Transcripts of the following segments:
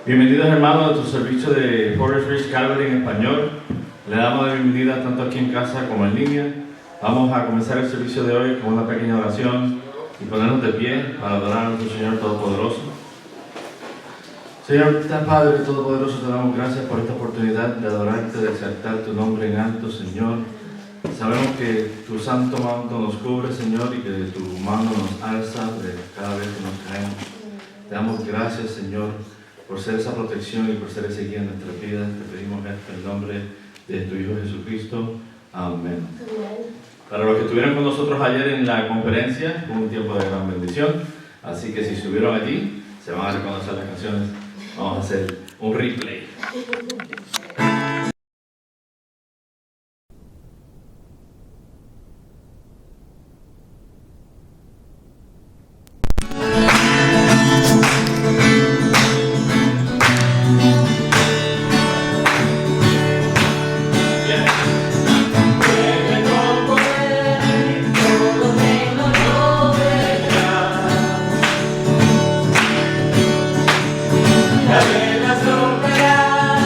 Bienvenidos hermanos a nuestro servicio de Forest Ridge Calvary en español. Le damos la bienvenida tanto aquí en casa como en línea. Vamos a comenzar el servicio de hoy con una pequeña oración y ponernos de pie para adorar a nuestro Señor Todopoderoso. Señor Padre Todopoderoso, te damos gracias por esta oportunidad de adorarte, de exaltar tu nombre en alto, Señor. Sabemos que tu santo manto nos cubre, Señor, y que tu mano nos alza de cada vez que nos caemos. Te damos gracias, Señor, por ser esa protección y por ser ese guía en nuestras vidas. Te pedimos esto en el nombre de tu Hijo Jesucristo. Amén. Para los que estuvieron con nosotros ayer en la conferencia, fue un tiempo de gran bendición. Así que si estuvieron allí, se van a reconocer las canciones. Vamos a hacer un replay. Cadenas romperás.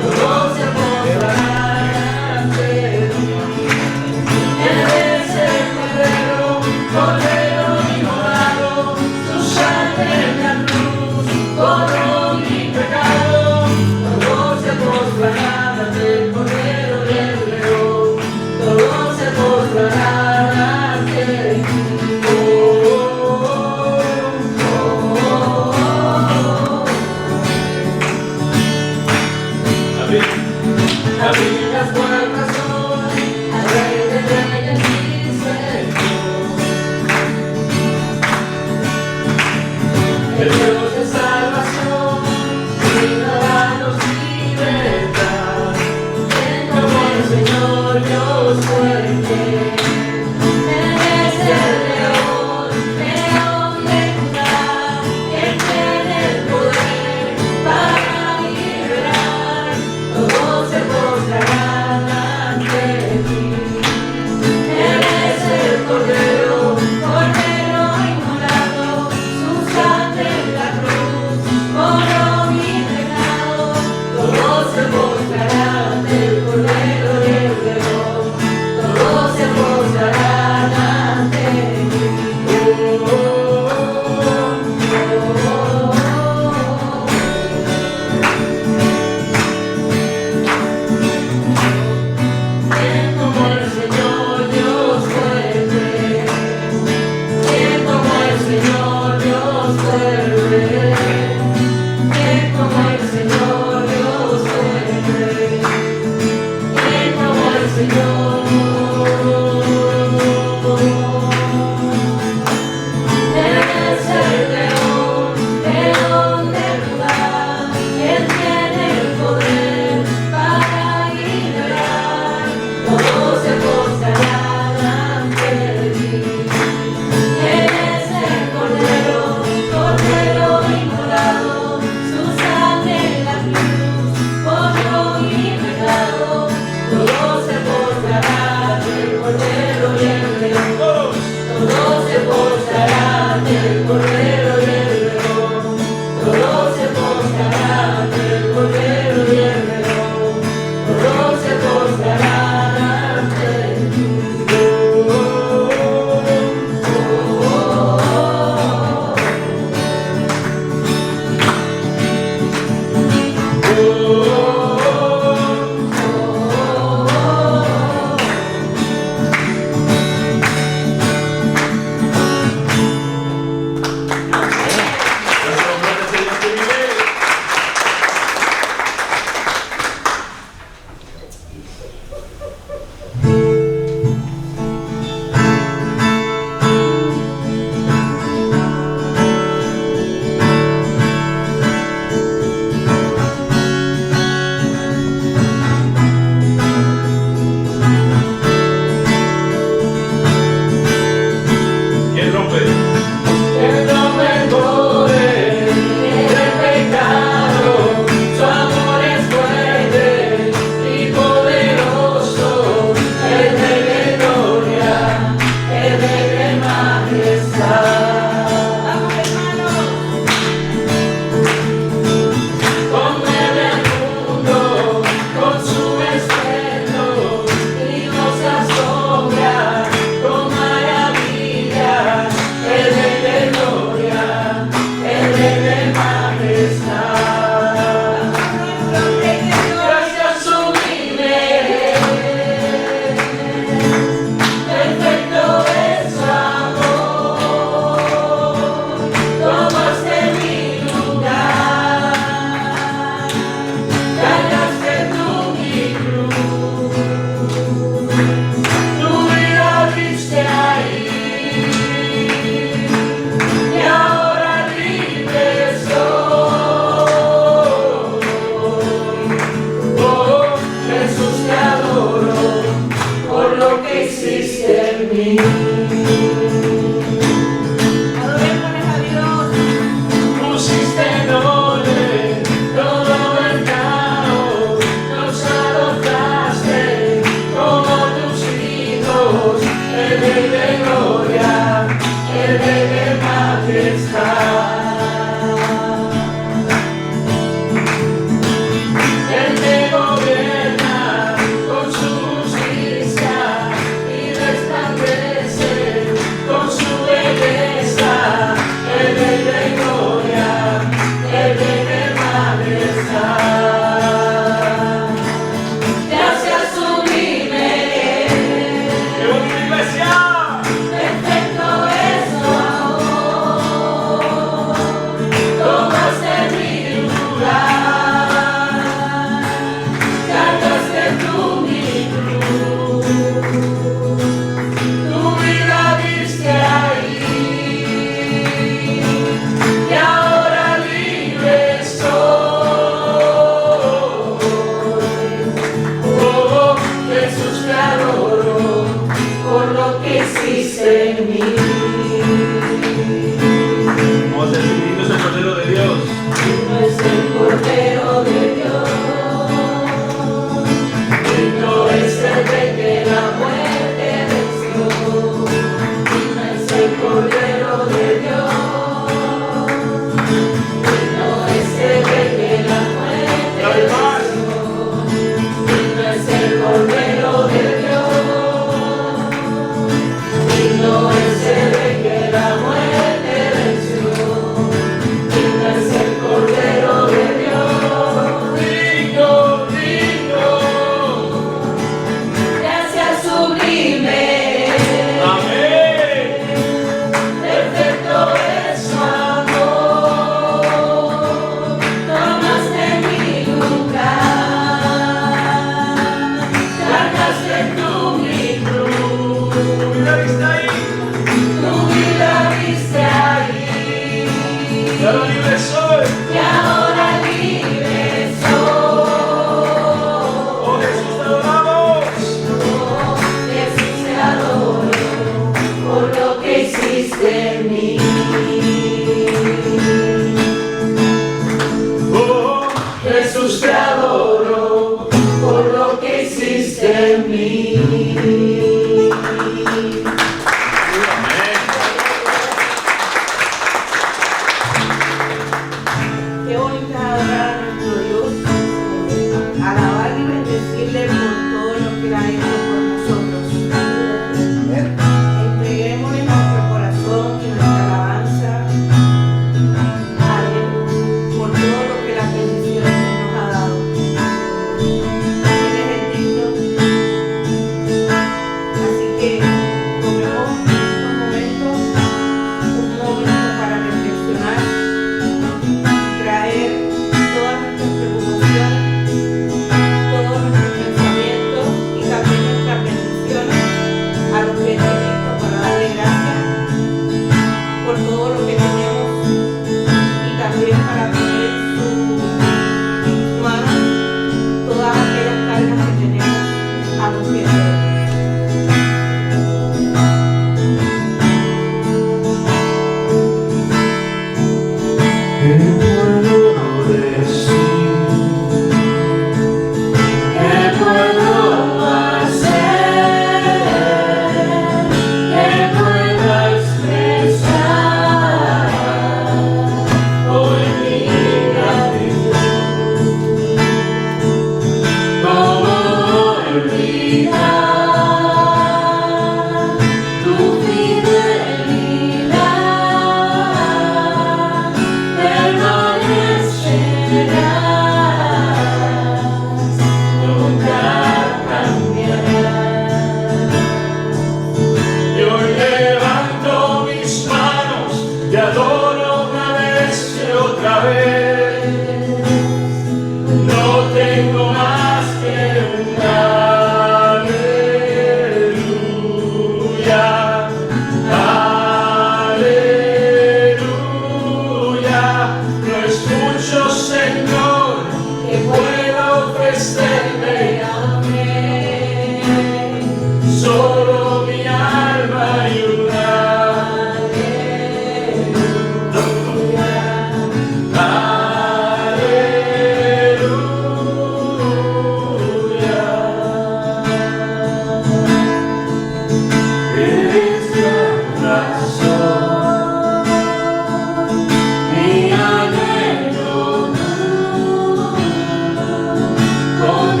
Con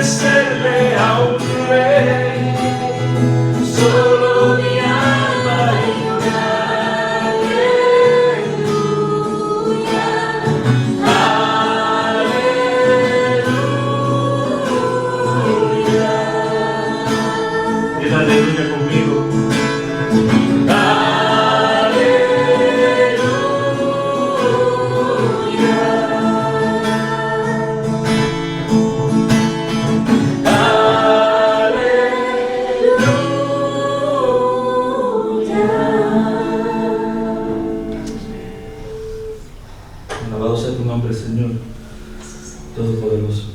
ofrecerle a un rey. Solo mi alma y aleluya. Y la aleluya conmigo. Alabado sea tu nombre, Señor, Todopoderoso.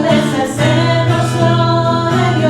Ves el rostro de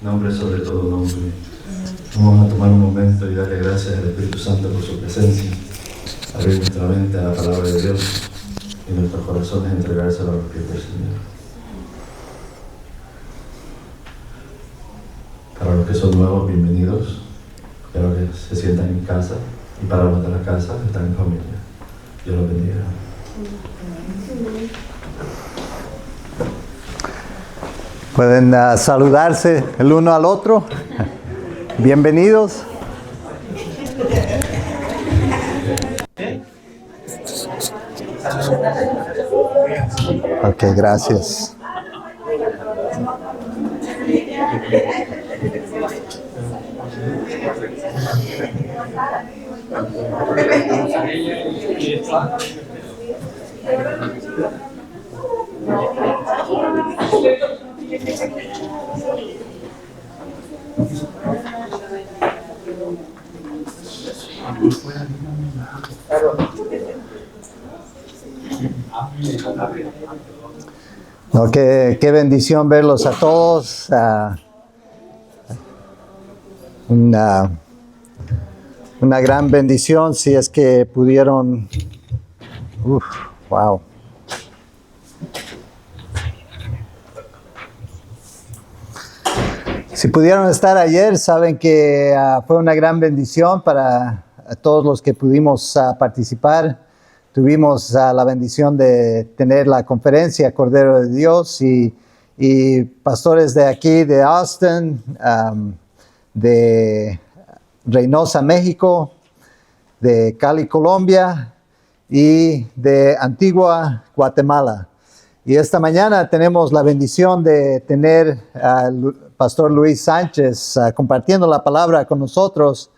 nombre sobre todo nombre. Vamos a tomar un momento y darle gracias al Espíritu Santo por su presencia, abrir nuestra mente a la palabra de Dios y nuestros corazones entregárselo a los pies del Señor. Para los que son nuevos, bienvenidos. Espero que se sientan en casa, y para los de la casa, que están en familia. Dios los bendiga. Pueden saludarse el uno al otro. Bienvenidos. Ok, gracias. No, qué bendición verlos a todos. Una gran bendición si es que pudieron. Wow. Si pudieron estar ayer, saben que fue una gran bendición para todos los que pudimos participar. Tuvimos la bendición de tener la conferencia Cordero de Dios y pastores de aquí, de Austin, de Reynosa, México, de Cali, Colombia y de Antigua, Guatemala. Y esta mañana tenemos la bendición de tener al pastor Luis Sánchez compartiendo la palabra con nosotros.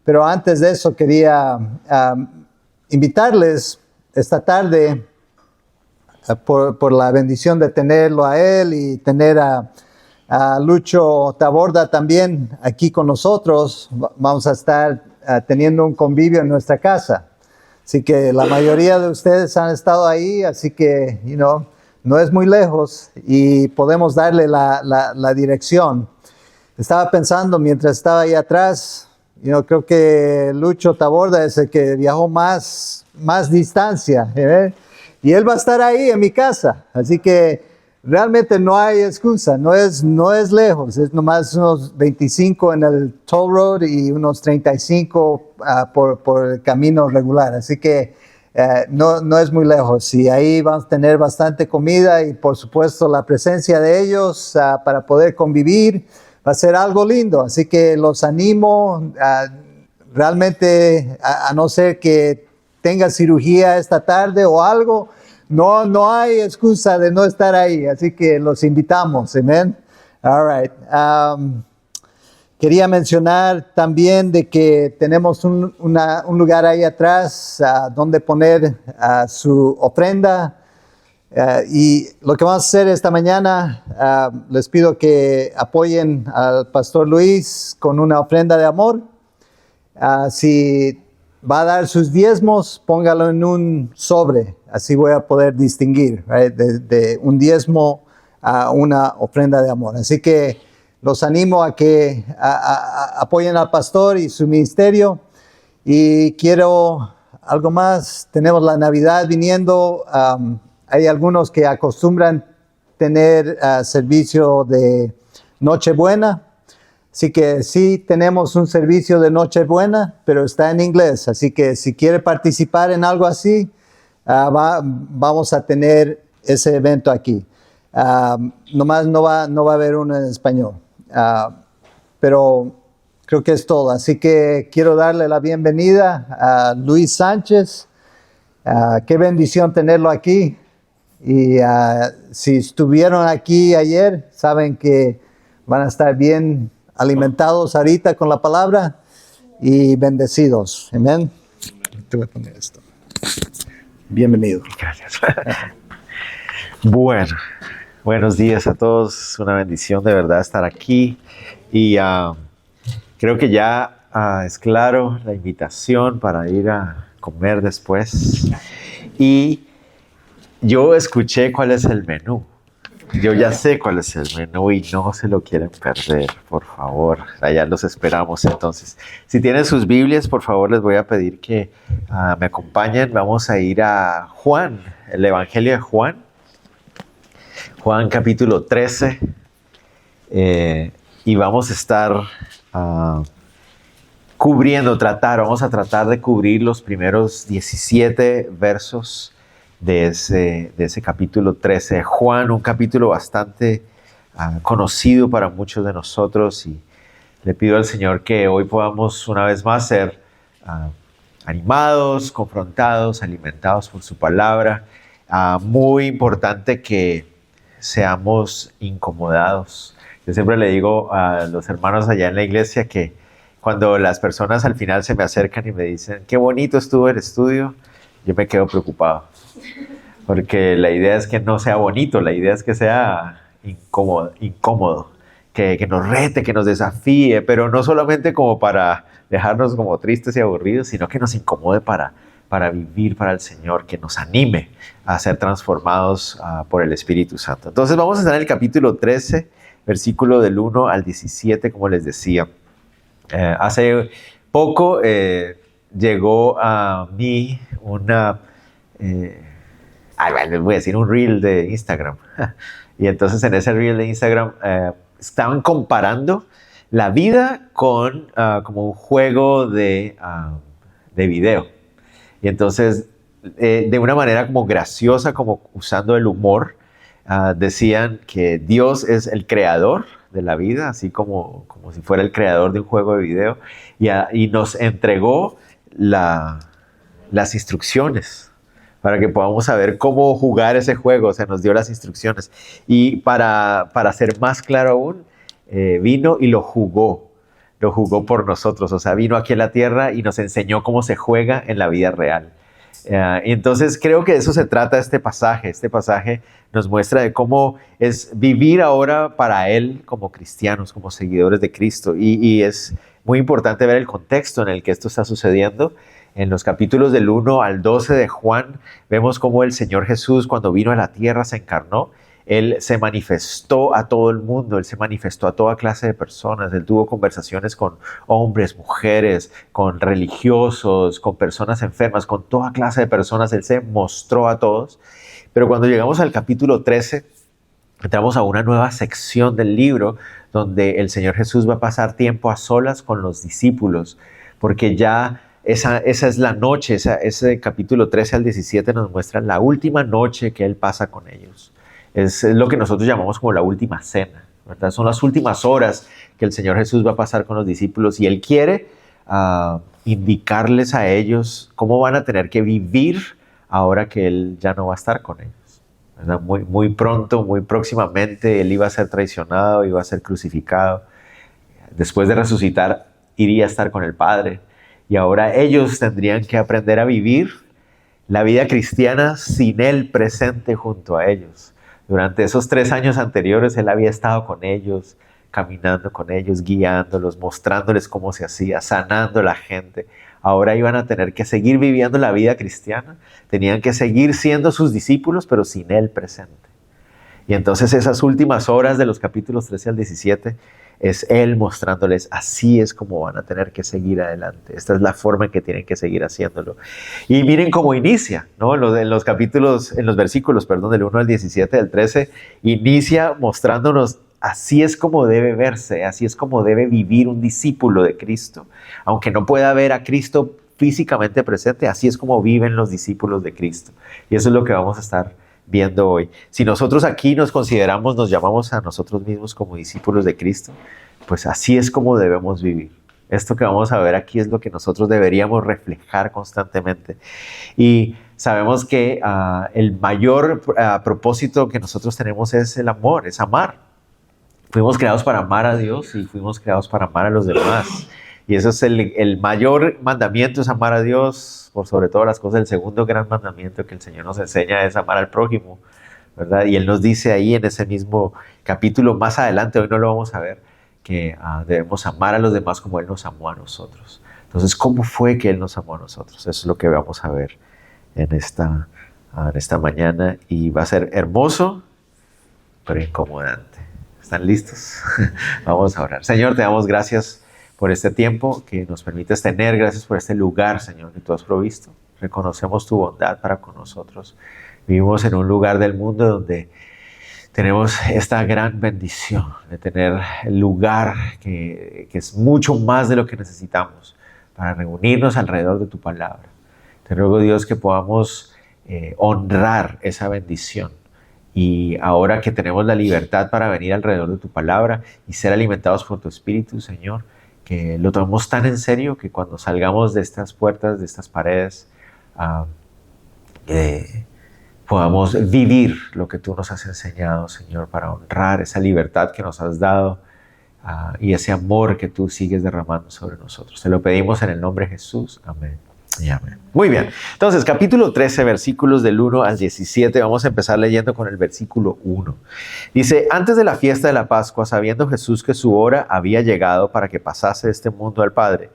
Pero antes de eso quería invitarles esta tarde por la bendición de tenerlo a él y tener a Lucho Taborda también aquí con nosotros. Vamos a estar teniendo un convivio en nuestra casa. Así que la mayoría de ustedes han estado ahí, así que, no es muy lejos y podemos darle la dirección. Estaba pensando mientras estaba ahí atrás, creo que Lucho Taborda es el que viajó más distancia, y él va a estar ahí en mi casa, así que realmente no hay excusa, no es lejos, es nomás unos 25 en el toll road y unos 35 por el camino regular, así que no es muy lejos, y ahí vamos a tener bastante comida y por supuesto la presencia de ellos para poder convivir. Va a ser algo lindo, así que los animo realmente, a no ser que tenga cirugía esta tarde o algo, no hay excusa de no estar ahí, así que los invitamos, amén. All right. Quería mencionar también de que tenemos un lugar ahí atrás donde poner su ofrenda. Y lo que vamos a hacer esta mañana, les pido que apoyen al pastor Luis con una ofrenda de amor. Si va a dar sus diezmos, póngalo en un sobre, así voy a poder distinguir, right, de un diezmo a una ofrenda de amor. Así que los animo a que apoyen al pastor y su ministerio. Y quiero algo más, tenemos la Navidad viniendo. Hay algunos que acostumbran tener servicio de Nochebuena. Así que sí tenemos un servicio de Nochebuena, pero está en inglés. Así que si quiere participar en algo así, vamos a tener ese evento aquí. Nomás no va a haber uno en español. Pero creo que es todo. Así que quiero darle la bienvenida a Luis Sánchez. Qué bendición tenerlo aquí. Y si estuvieron aquí ayer, saben que van a estar bien alimentados ahorita con la palabra y bendecidos. Amén. Te voy a poner esto. Bienvenido. Gracias. Bueno, buenos días a todos. Una bendición de verdad estar aquí. Y creo que ya es claro la invitación para ir a comer después. Y yo escuché cuál es el menú. Yo ya sé cuál es el menú y no se lo quieren perder, por favor. Allá los esperamos entonces. Si tienen sus Biblias, por favor, les voy a pedir que me acompañen. Vamos a ir a Juan, el Evangelio de Juan. Juan capítulo 13. Y vamos a estar vamos a tratar de cubrir los primeros 17 versos de ese capítulo 13 de Juan, un capítulo bastante conocido para muchos de nosotros, y le pido al Señor que hoy podamos una vez más ser animados, confrontados, alimentados por su palabra. Muy importante que seamos incomodados. Yo siempre le digo a los hermanos allá en la iglesia que cuando las personas al final se me acercan y me dicen qué bonito estuvo el estudio, yo me quedo preocupado. Porque la idea es que no sea bonito, la idea es que sea incómodo, que nos rete, que nos desafíe, pero no solamente como para dejarnos como tristes y aburridos, sino que nos incomode para vivir para el Señor, que nos anime a ser transformados por el Espíritu Santo. Entonces vamos a estar en el capítulo 13, versículo del 1 al 17, como les decía. Hace poco llegó a mí les voy a decir un reel de Instagram. Y entonces en ese reel de Instagram estaban comparando la vida con como un juego de video. Y entonces de una manera como graciosa, como usando el humor, decían que Dios es el creador de la vida, así como si fuera el creador de un juego de video, y nos entregó las instrucciones para que podamos saber cómo jugar ese juego. O sea, nos dio las instrucciones. Y para ser más claro aún, vino y lo jugó por nosotros. O sea, vino aquí a la tierra y nos enseñó cómo se juega en la vida real. Y entonces creo que de eso se trata este pasaje. Este pasaje nos muestra de cómo es vivir ahora para Él como cristianos, como seguidores de Cristo. Y es muy importante ver el contexto en el que esto está sucediendo. En los capítulos del 1 al 12 de Juan, vemos cómo el Señor Jesús, cuando vino a la tierra, se encarnó. Él se manifestó a todo el mundo, Él se manifestó a toda clase de personas. Él tuvo conversaciones con hombres, mujeres, con religiosos, con personas enfermas, con toda clase de personas. Él se mostró a todos. Pero cuando llegamos al capítulo 13, entramos a una nueva sección del libro donde el Señor Jesús va a pasar tiempo a solas con los discípulos, porque ya esa es la noche. Ese capítulo 13 al 17 nos muestra la última noche que Él pasa con ellos. Es lo que nosotros llamamos como la última cena, ¿verdad? Son las últimas horas que el Señor Jesús va a pasar con los discípulos y Él quiere indicarles a ellos cómo van a tener que vivir ahora que Él ya no va a estar con ellos, ¿verdad? Muy pronto, muy próximamente, Él iba a ser traicionado, iba a ser crucificado. Después de resucitar, iría a estar con el Padre. Y ahora ellos tendrían que aprender a vivir la vida cristiana sin Él presente junto a ellos. Durante esos 3 años anteriores, Él había estado con ellos, caminando con ellos, guiándolos, mostrándoles cómo se hacía, sanando a la gente. Ahora iban a tener que seguir viviendo la vida cristiana, tenían que seguir siendo sus discípulos, pero sin Él presente. Y entonces esas últimas horas de los capítulos 13 al 17 es Él mostrándoles, así es como van a tener que seguir adelante. Esta es la forma en que tienen que seguir haciéndolo. Y miren cómo inicia, ¿no? En los versículos, del 1 al 17, del 13, inicia mostrándonos, así es como debe verse, así es como debe vivir un discípulo de Cristo. Aunque no pueda ver a Cristo físicamente presente, así es como viven los discípulos de Cristo. Y eso es lo que vamos a estar viendo hoy. Si nosotros aquí nos llamamos a nosotros mismos como discípulos de Cristo, pues así es como debemos vivir. Esto que vamos a ver aquí es lo que nosotros deberíamos reflejar constantemente. Y sabemos que el mayor propósito que nosotros tenemos es el amor, es amar. Fuimos creados para amar a Dios y fuimos creados para amar a los demás. Y eso es el mayor mandamiento, es amar a Dios por sobre todas las cosas. El segundo gran mandamiento que el Señor nos enseña es amar al prójimo, ¿verdad? Y Él nos dice ahí en ese mismo capítulo, más adelante, hoy no lo vamos a ver, que debemos amar a los demás como Él nos amó a nosotros. Entonces, ¿cómo fue que Él nos amó a nosotros? Eso es lo que vamos a ver en esta mañana. Y va a ser hermoso, pero incomodante. ¿Están listos? Vamos a orar. Señor, te damos gracias por este tiempo que nos permites tener. Gracias por este lugar, Señor, que tú has provisto. Reconocemos tu bondad para con nosotros. Vivimos en un lugar del mundo donde tenemos esta gran bendición de tener el lugar que es mucho más de lo que necesitamos para reunirnos alrededor de tu palabra. Te ruego, Dios, que podamos honrar esa bendición. Y ahora que tenemos la libertad para venir alrededor de tu palabra y ser alimentados por tu Espíritu, Señor, que lo tomemos tan en serio que cuando salgamos de estas puertas, de estas paredes, podamos vivir lo que tú nos has enseñado, Señor, para honrar esa libertad que nos has dado y ese amor que tú sigues derramando sobre nosotros. Te lo pedimos en el nombre de Jesús. Amén Y amén. Muy bien. Entonces, capítulo 13, versículos del 1 al 17. Vamos a empezar leyendo con el versículo 1. Dice, antes de la fiesta de la Pascua, sabiendo Jesús que su hora había llegado para que pasase de este mundo al Padre,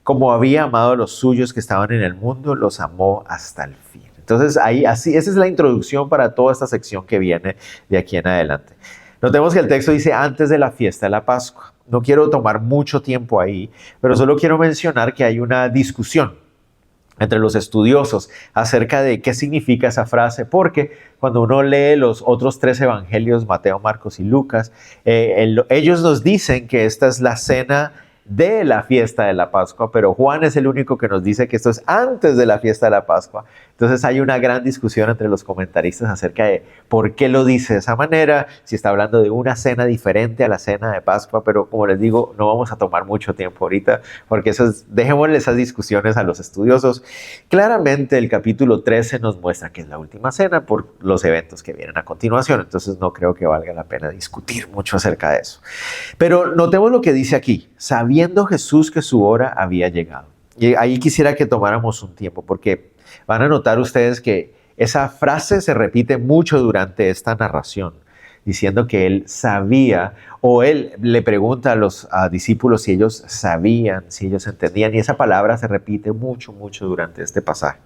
como había amado a los suyos que estaban en el mundo, los amó hasta el fin. Entonces, esa es la introducción para toda esta sección que viene de aquí en adelante. Notemos que el texto dice antes de la fiesta de la Pascua. No quiero tomar mucho tiempo ahí, pero solo quiero mencionar que hay una discusión entre los estudiosos acerca de qué significa esa frase, porque cuando uno lee los otros 3 evangelios, Mateo, Marcos y Lucas, ellos nos dicen que esta es la cena de la fiesta de la Pascua, pero Juan es el único que nos dice que esto es antes de la fiesta de la Pascua. Entonces hay una gran discusión entre los comentaristas acerca de por qué lo dice de esa manera, si está hablando de una cena diferente a la cena de Pascua, pero como les digo, no vamos a tomar mucho tiempo ahorita, porque dejémosle esas discusiones a los estudiosos. Claramente el capítulo 13 nos muestra que es la última cena por los eventos que vienen a continuación, entonces no creo que valga la pena discutir mucho acerca de eso. Pero notemos lo que dice aquí, sabiendo Jesús que su hora había llegado. Y ahí quisiera que tomáramos un tiempo, porque van a notar ustedes que esa frase se repite mucho durante esta narración, diciendo que él sabía, o él le pregunta a los discípulos si ellos sabían, si ellos entendían, y esa palabra se repite mucho durante este pasaje.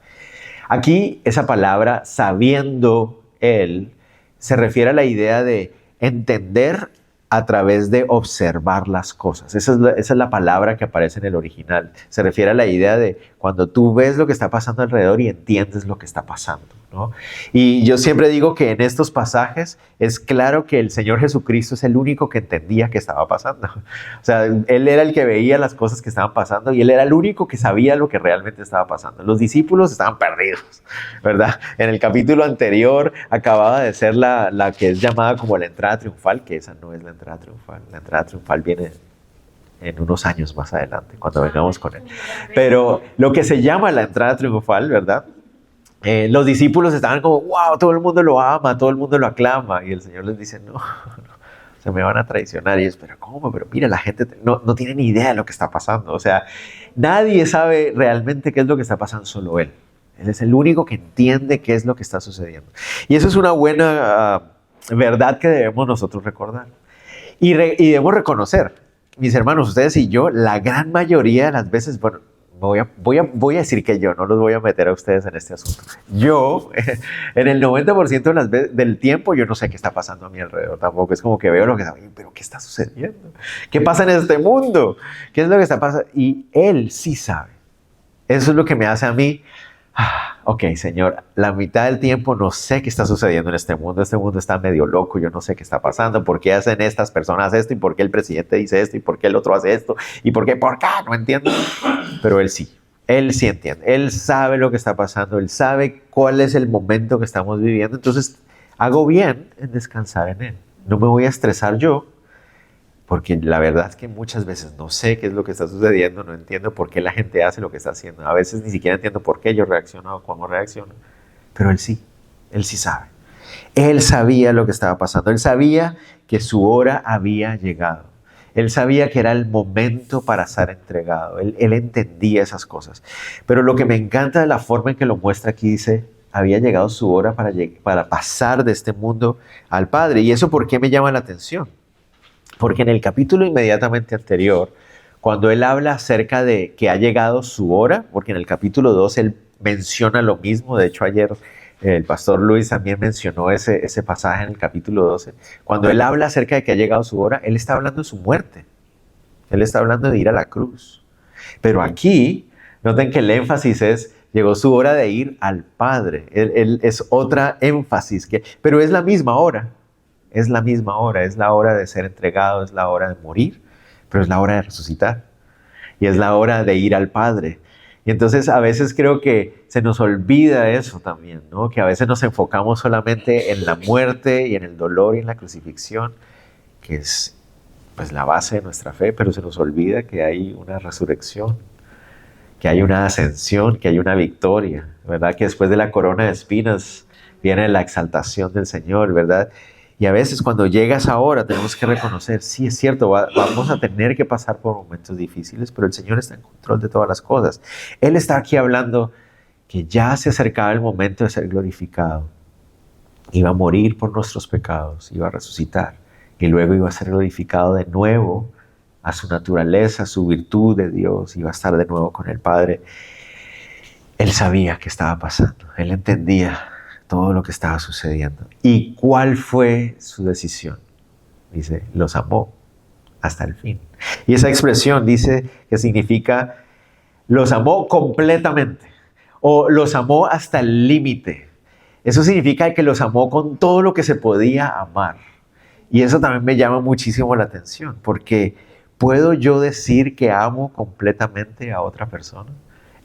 Aquí esa palabra, sabiendo él, se refiere a la idea de entender a través de observar las cosas. Esa es la palabra que aparece en el original. Se refiere a la idea de cuando tú ves lo que está pasando alrededor y entiendes lo que está pasando, ¿no? Y yo siempre digo que en estos pasajes es claro que el Señor Jesucristo es el único que entendía qué estaba pasando. O sea, Él era el que veía las cosas que estaban pasando y Él era el único que sabía lo que realmente estaba pasando. Los discípulos estaban perdidos, ¿verdad? En el capítulo anterior acababa de ser la que es llamada como la entrada triunfal, que esa no es la entrada triunfal. La entrada triunfal viene en unos años más adelante, cuando vengamos con Él. Pero lo que se llama la entrada triunfal, ¿verdad? Los discípulos estaban como, wow, todo el mundo lo ama, todo el mundo lo aclama. Y el Señor les dice, no, se me van a traicionar. Y ellos, pero ¿cómo? Pero mira, la gente no tiene ni idea de lo que está pasando. O sea, nadie sabe realmente qué es lo que está pasando, solo Él. Él es el único que entiende qué es lo que está sucediendo. Y eso es una buena verdad que debemos nosotros recordar. Y debemos reconocer, mis hermanos, ustedes y yo, la gran mayoría de las veces, bueno, voy a decir que yo, no los voy a meter a ustedes en este asunto. Yo, en el 90% de las veces, del tiempo, yo no sé qué está pasando a mi alrededor tampoco. Es como que veo lo que está, pero ¿qué está sucediendo? ¿Qué pasa en este mundo? ¿Qué es lo que está pasando? Y Él sí sabe. Eso es lo que me hace a mí, ok, Señor, la mitad del tiempo no sé qué está sucediendo en este mundo está medio loco, yo no sé qué está pasando, por qué hacen estas personas esto, y por qué el presidente dice esto, y por qué el otro hace esto, y por qué, no entiendo, pero Él sí entiende, Él sabe lo que está pasando, Él sabe cuál es el momento que estamos viviendo, entonces hago bien en descansar en Él, no me voy a estresar yo, porque la verdad es que muchas veces no sé qué es lo que está sucediendo, no entiendo por qué la gente hace lo que está haciendo. A veces ni siquiera entiendo por qué yo reacciono o cómo reacciono. Pero Él sí sabe. Él sabía lo que estaba pasando. Él sabía que su hora había llegado. Él sabía que era el momento para ser entregado. Él entendía esas cosas. Pero lo que me encanta de la forma en que lo muestra aquí dice, había llegado su hora para pasar de este mundo al Padre. ¿Y eso por qué me llama la atención? Porque en el capítulo inmediatamente anterior, cuando él habla acerca de que ha llegado su hora, porque en el capítulo 2 él menciona lo mismo, de hecho ayer el pastor Luis también mencionó ese pasaje en el capítulo 12, cuando él habla acerca de que ha llegado su hora, él está hablando de su muerte, él está hablando de ir a la cruz. Pero aquí, noten que el énfasis es, llegó su hora de ir al Padre, él es otra énfasis, pero es la misma hora. Es la misma hora, es la hora de ser entregado, es la hora de morir, pero es la hora de resucitar. Y es la hora de ir al Padre. Y entonces a veces creo que se nos olvida eso también, ¿no? Que a veces nos enfocamos solamente en la muerte y en el dolor y en la crucifixión, que es pues la base de nuestra fe, pero se nos olvida que hay una resurrección, que hay una ascensión, que hay una victoria, ¿verdad? Que después de la corona de espinas viene la exaltación del Señor, ¿verdad? Y a veces cuando llega esa hora tenemos que reconocer, sí es cierto, vamos a tener que pasar por momentos difíciles, pero el Señor está en control de todas las cosas. Él está aquí hablando que ya se acercaba el momento de ser glorificado. Iba a morir por nuestros pecados, iba a resucitar y luego iba a ser glorificado de nuevo a su naturaleza, a su virtud de Dios, iba a estar de nuevo con el Padre. Él sabía qué estaba pasando, él entendía todo lo que estaba sucediendo. ¿Y cuál fue su decisión? Dice, los amó hasta el fin. Y esa expresión dice que significa, los amó completamente o los amó hasta el límite. Eso significa que los amó con todo lo que se podía amar. Y eso también me llama muchísimo la atención, porque ¿puedo yo decir que amo completamente a otra persona?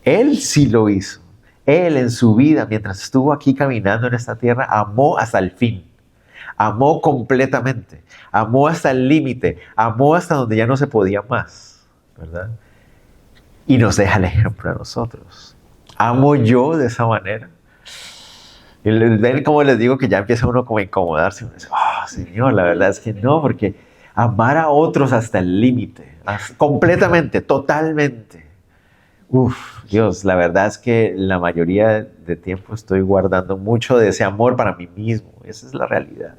Él sí lo hizo. Él en su vida, mientras estuvo aquí caminando en esta tierra, amó hasta el fin. Amó completamente. Amó hasta el límite. Amó hasta donde ya no se podía más, ¿verdad? Y nos deja el ejemplo a nosotros. ¿Amo yo de esa manera? Y ven cómo les digo que ya empieza uno como a incomodarse. Uno dice, Señor, la verdad es que no, porque amar a otros hasta el límite, completamente, totalmente. Dios, la verdad es que la mayoría de tiempo estoy guardando mucho de ese amor para mí mismo. Esa es la realidad.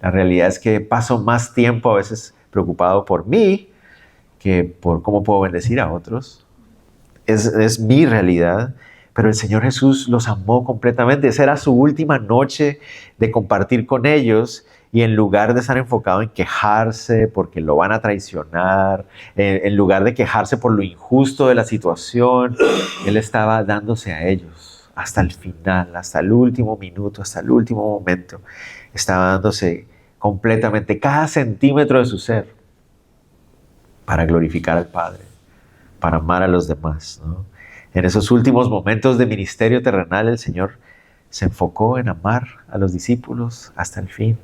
La realidad es que paso más tiempo a veces preocupado por mí que por cómo puedo bendecir a otros. Es mi realidad. Pero el Señor Jesús los amó completamente. Esa era su última noche de compartir con ellos. Y en lugar de estar enfocado en quejarse porque lo van a traicionar, en lugar de quejarse por lo injusto de la situación, Él estaba dándose a ellos hasta el final, hasta el último minuto, hasta el último momento. Estaba dándose completamente cada centímetro de su ser para glorificar al Padre, para amar a los demás, ¿no? En esos últimos momentos de ministerio terrenal, el Señor se enfocó en amar a los discípulos hasta el fin.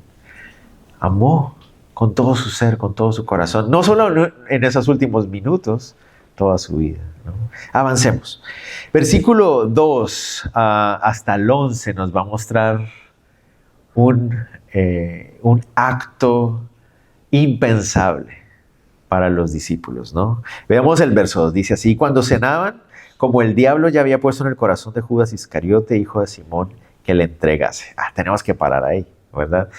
Amó con todo su ser, con todo su corazón. No solo en esos últimos minutos, toda su vida, ¿no? Avancemos. Versículo 2 hasta el 11 nos va a mostrar un acto impensable para los discípulos, ¿no? Veamos el verso 2. Dice así, cuando cenaban, como el diablo ya había puesto en el corazón de Judas Iscariote, hijo de Simón, que le entregase. Tenemos que parar ahí, ¿verdad?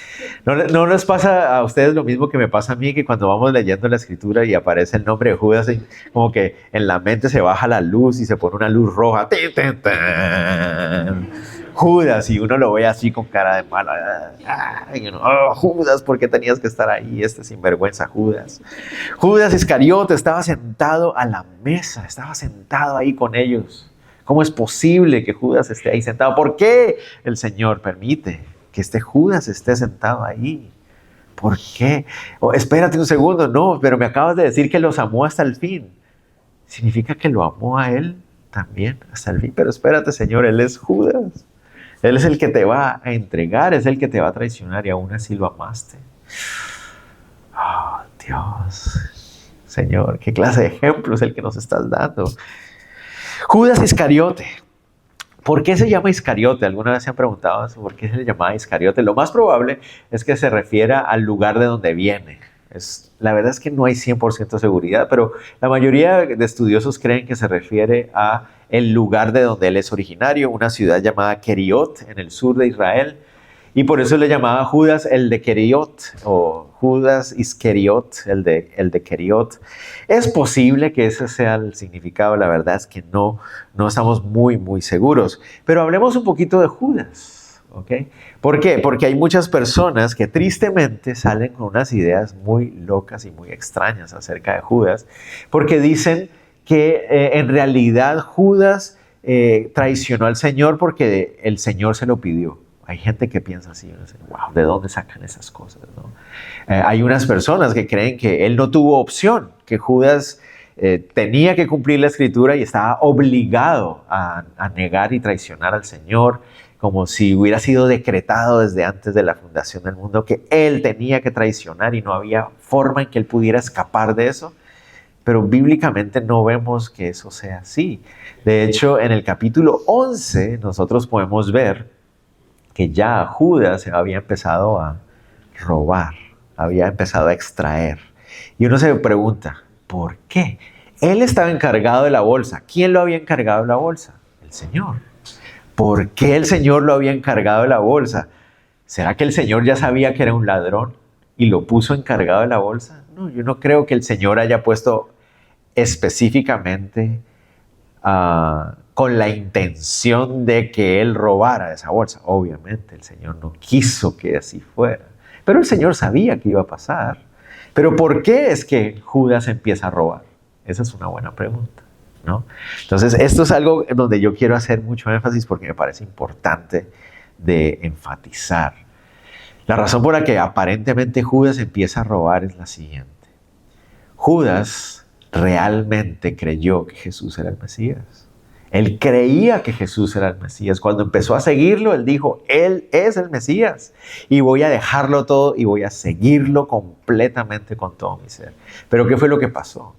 ¿No les pasa a ustedes lo mismo que me pasa a mí, que cuando vamos leyendo la Escritura y aparece el nombre de Judas, como que en la mente se baja la luz y se pone una luz roja? Judas, y uno lo ve así con cara de malo. Y uno, Judas, ¿por qué tenías que estar ahí? Sinvergüenza Judas. Judas Iscariote estaba sentado a la mesa, estaba sentado ahí con ellos. ¿Cómo es posible que Judas esté ahí sentado? ¿Por qué el Señor permite que Judas esté sentado ahí? ¿Por qué? Espérate un segundo, no, pero me acabas de decir que los amó hasta el fin. ¿Significa que lo amó a él también hasta el fin? Pero espérate, Señor, él es Judas. Él es el que te va a entregar, es el que te va a traicionar y aún así lo amaste. Dios, Señor, ¿qué clase de ejemplo es el que nos estás dando? Judas Iscariote. ¿Por qué se llama Iscariote? ¿Alguna vez se han preguntado eso? ¿Por qué se le llamaba Iscariote? Lo más probable es que se refiera al lugar de donde viene. La verdad es que no hay 100% seguridad, pero la mayoría de estudiosos creen que se refiere a el lugar de donde él es originario, una ciudad llamada Keriot, en el sur de Israel, y por eso le llamaba Judas el de Keriot, o Judas Iscariot, el de Keriot. Es posible que ese sea el significado, la verdad es que no estamos muy seguros, pero hablemos un poquito de Judas. ¿Okay? ¿Por qué? Porque hay muchas personas que tristemente salen con unas ideas muy locas y muy extrañas acerca de Judas, porque dicen que en realidad Judas traicionó al Señor porque el Señor se lo pidió. Hay gente que piensa así, wow, ¿de dónde sacan esas cosas, no? Hay unas personas que creen que él no tuvo opción, que Judas tenía que cumplir la Escritura y estaba obligado a negar y traicionar al Señor, como si hubiera sido decretado desde antes de la fundación del mundo, que él tenía que traicionar y no había forma en que él pudiera escapar de eso. Pero bíblicamente no vemos que eso sea así. De hecho, en el capítulo 11 nosotros podemos ver que ya Judas había empezado a robar, había empezado a extraer. Y uno se pregunta, ¿por qué? Él estaba encargado de la bolsa. ¿Quién lo había encargado de la bolsa? El Señor. ¿Por qué el Señor lo había encargado de la bolsa? ¿Será que el Señor ya sabía que era un ladrón y lo puso encargado de la bolsa? No, yo no creo que el Señor haya puesto específicamente con la intención de que él robara esa bolsa. Obviamente el Señor no quiso que así fuera, pero el Señor sabía que iba a pasar. Pero ¿por qué es que Judas empieza a robar? Esa es una buena pregunta, ¿no? Entonces esto es algo en donde yo quiero hacer mucho énfasis porque me parece importante de enfatizar. La razón por la que aparentemente Judas empieza a robar es la siguiente. Judas realmente creyó que Jesús era el Mesías. Él creía que Jesús era el Mesías. Cuando empezó a seguirlo, él dijo, Él es el Mesías. Y voy a dejarlo todo y voy a seguirlo completamente con todo mi ser. Pero ¿qué fue lo que pasó?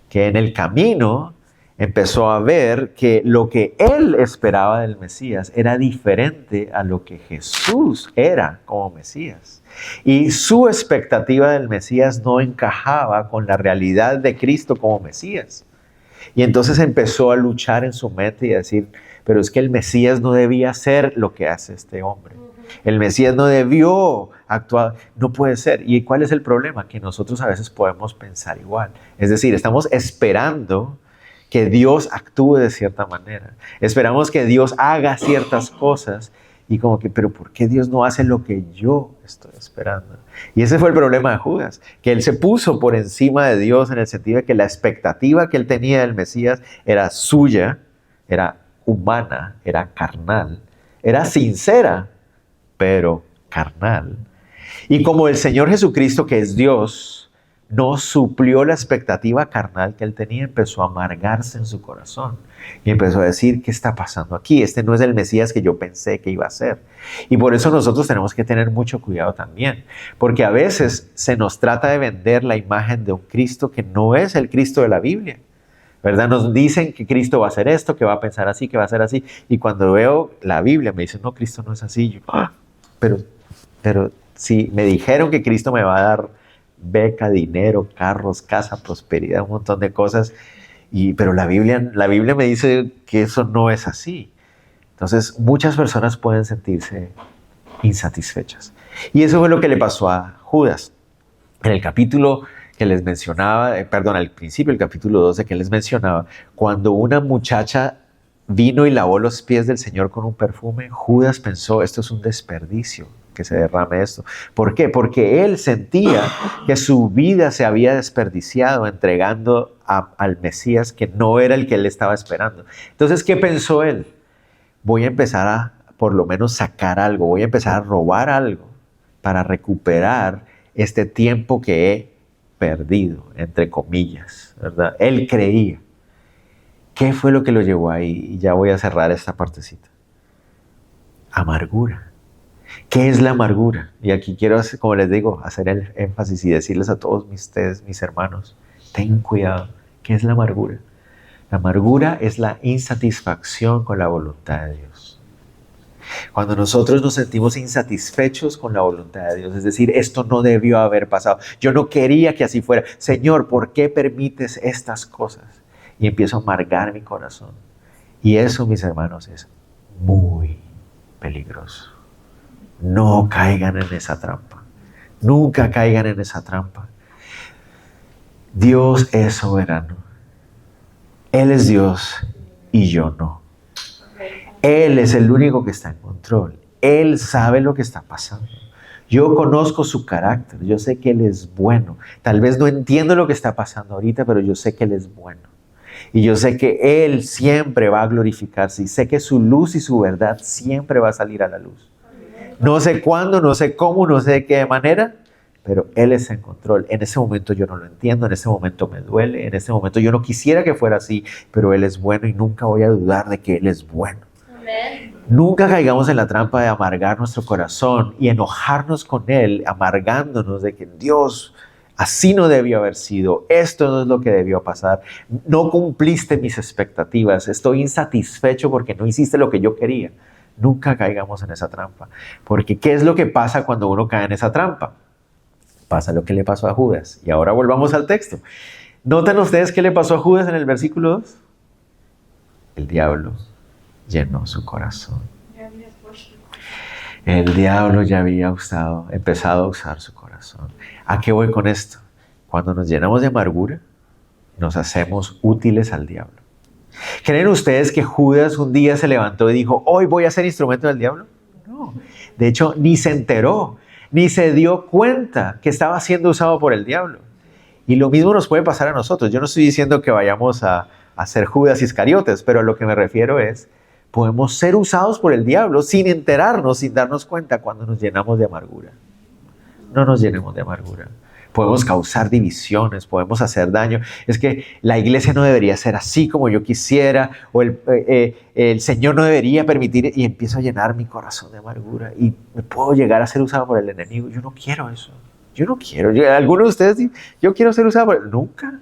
Que en el camino empezó a ver que lo que él esperaba del Mesías era diferente a lo que Jesús era como Mesías. Y su expectativa del Mesías no encajaba con la realidad de Cristo como Mesías. Y entonces empezó a luchar en su mente y a decir, pero es que el Mesías no debía hacer lo que hace este hombre. El Mesías no debió actuar, no puede ser. ¿Y cuál es el problema? Que nosotros a veces podemos pensar igual. Es decir, estamos esperando que Dios actúe de cierta manera. Esperamos que Dios haga ciertas cosas y como que, pero ¿por qué Dios no hace lo que yo estoy esperando? Y ese fue el problema de Judas, que él se puso por encima de Dios en el sentido de que la expectativa que él tenía del Mesías era suya, era humana, era carnal, era sincera, pero carnal. Y como el Señor Jesucristo, que es Dios, no suplió la expectativa carnal que él tenía, empezó a amargarse en su corazón y empezó a decir, ¿qué está pasando aquí? Este no es el Mesías que yo pensé que iba a ser. Y por eso nosotros tenemos que tener mucho cuidado también, porque a veces se nos trata de vender la imagen de un Cristo que no es el Cristo de la Biblia, ¿verdad? Nos dicen que Cristo va a hacer esto, que va a pensar así, que va a ser así, y cuando veo la Biblia me dicen, no, Cristo no es así. Yo, pero si me dijeron que Cristo me va a dar beca, dinero, carros, casa, prosperidad, un montón de cosas, pero la Biblia me dice que eso no es así. Entonces muchas personas pueden sentirse insatisfechas. Y eso fue lo que le pasó a Judas. En el capítulo que les mencionaba, al principio, el capítulo 12 que les mencionaba, cuando una muchacha vino y lavó los pies del Señor con un perfume, Judas pensó, esto es un desperdicio, que se derrame esto. ¿Por qué? Porque él sentía que su vida se había desperdiciado entregando al Mesías que no era el que él estaba esperando. Entonces, ¿qué pensó él? Voy a empezar a, por lo menos, sacar algo, voy a empezar a robar algo para recuperar este tiempo que he perdido, entre comillas, ¿verdad? Él creía. ¿Qué fue lo que lo llevó ahí? Y ya voy a cerrar esta partecita. Amargura. ¿Qué es la amargura? Y aquí quiero, como les digo, hacer el énfasis y decirles a todos ustedes, mis hermanos, ten cuidado. ¿Qué es la amargura? La amargura es la insatisfacción con la voluntad de Dios. Cuando nosotros nos sentimos insatisfechos con la voluntad de Dios, es decir, esto no debió haber pasado, yo no quería que así fuera. Señor, ¿por qué permites estas cosas? Y empiezo a amargar mi corazón. Y eso, mis hermanos, es muy peligroso. No caigan en esa trampa. Nunca caigan en esa trampa. Dios es soberano. Él es Dios y yo no. Él es el único que está en control. Él sabe lo que está pasando. Yo conozco su carácter. Yo sé que Él es bueno. Tal vez no entiendo lo que está pasando ahorita, pero yo sé que Él es bueno. Y yo sé que Él siempre va a glorificarse. Y sé que su luz y su verdad siempre va a salir a la luz. No sé cuándo, no sé cómo, no sé de qué manera, pero Él es en control. En ese momento yo no lo entiendo, en ese momento me duele, en ese momento yo no quisiera que fuera así, pero Él es bueno y nunca voy a dudar de que Él es bueno. Amén. Nunca caigamos en la trampa de amargar nuestro corazón y enojarnos con Él, amargándonos de que Dios, así no debió haber sido, esto no es lo que debió pasar, no cumpliste mis expectativas, estoy insatisfecho porque no hiciste lo que yo quería. Nunca caigamos en esa trampa. Porque ¿qué es lo que pasa cuando uno cae en esa trampa? Pasa lo que le pasó a Judas. Y ahora volvamos al texto. ¿Notan ustedes qué le pasó a Judas en el versículo 2? El diablo llenó su corazón. El diablo ya había empezado a usar su corazón. ¿A qué voy con esto? Cuando nos llenamos de amargura, nos hacemos útiles al diablo. ¿Creen ustedes que Judas un día se levantó y dijo, hoy voy a ser instrumento del diablo? No. De hecho, ni se enteró, ni se dio cuenta que estaba siendo usado por el diablo. Y lo mismo nos puede pasar a nosotros. Yo no estoy diciendo que vayamos a ser Judas Iscariotes, pero a lo que me refiero es, podemos ser usados por el diablo sin enterarnos, sin darnos cuenta cuando nos llenamos de amargura. No nos llenemos de amargura. Podemos causar divisiones, podemos hacer daño. Es que la iglesia no debería ser así como yo quisiera, o el Señor no debería permitir, y empiezo a llenar mi corazón de amargura y me puedo llegar a ser usado por el enemigo. Yo no quiero eso. Yo no quiero. ¿Alguno de ustedes dice, yo quiero ser usado por él? Nunca.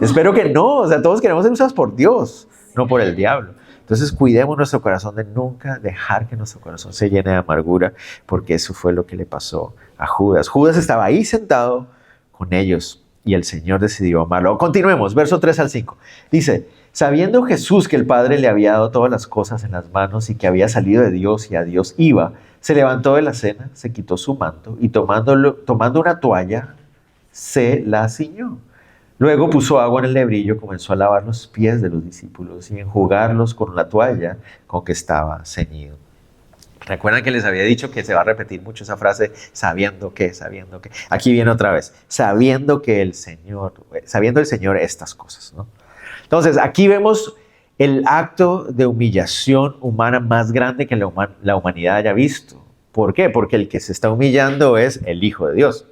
Espero que no. O sea, todos queremos ser usados por Dios, no por el diablo. Entonces cuidemos nuestro corazón de nunca dejar que nuestro corazón se llene de amargura, porque eso fue lo que le pasó a Judas. Judas estaba ahí sentado con ellos y el Señor decidió amarlo. Continuemos, verso 3 al 5. Dice, sabiendo Jesús que el Padre le había dado todas las cosas en las manos y que había salido de Dios y a Dios iba, se levantó de la cena, se quitó su manto y tomando una toalla, se la ciñó. Luego puso agua en el lebrillo, comenzó a lavar los pies de los discípulos y enjugarlos con la toalla con que estaba ceñido. ¿Recuerdan que les había dicho que se va a repetir mucho esa frase, sabiendo que? Aquí viene otra vez, sabiendo el Señor estas cosas, ¿no? Entonces, aquí vemos el acto de humillación humana más grande que la humanidad haya visto. ¿Por qué? Porque el que se está humillando es el Hijo de Dios.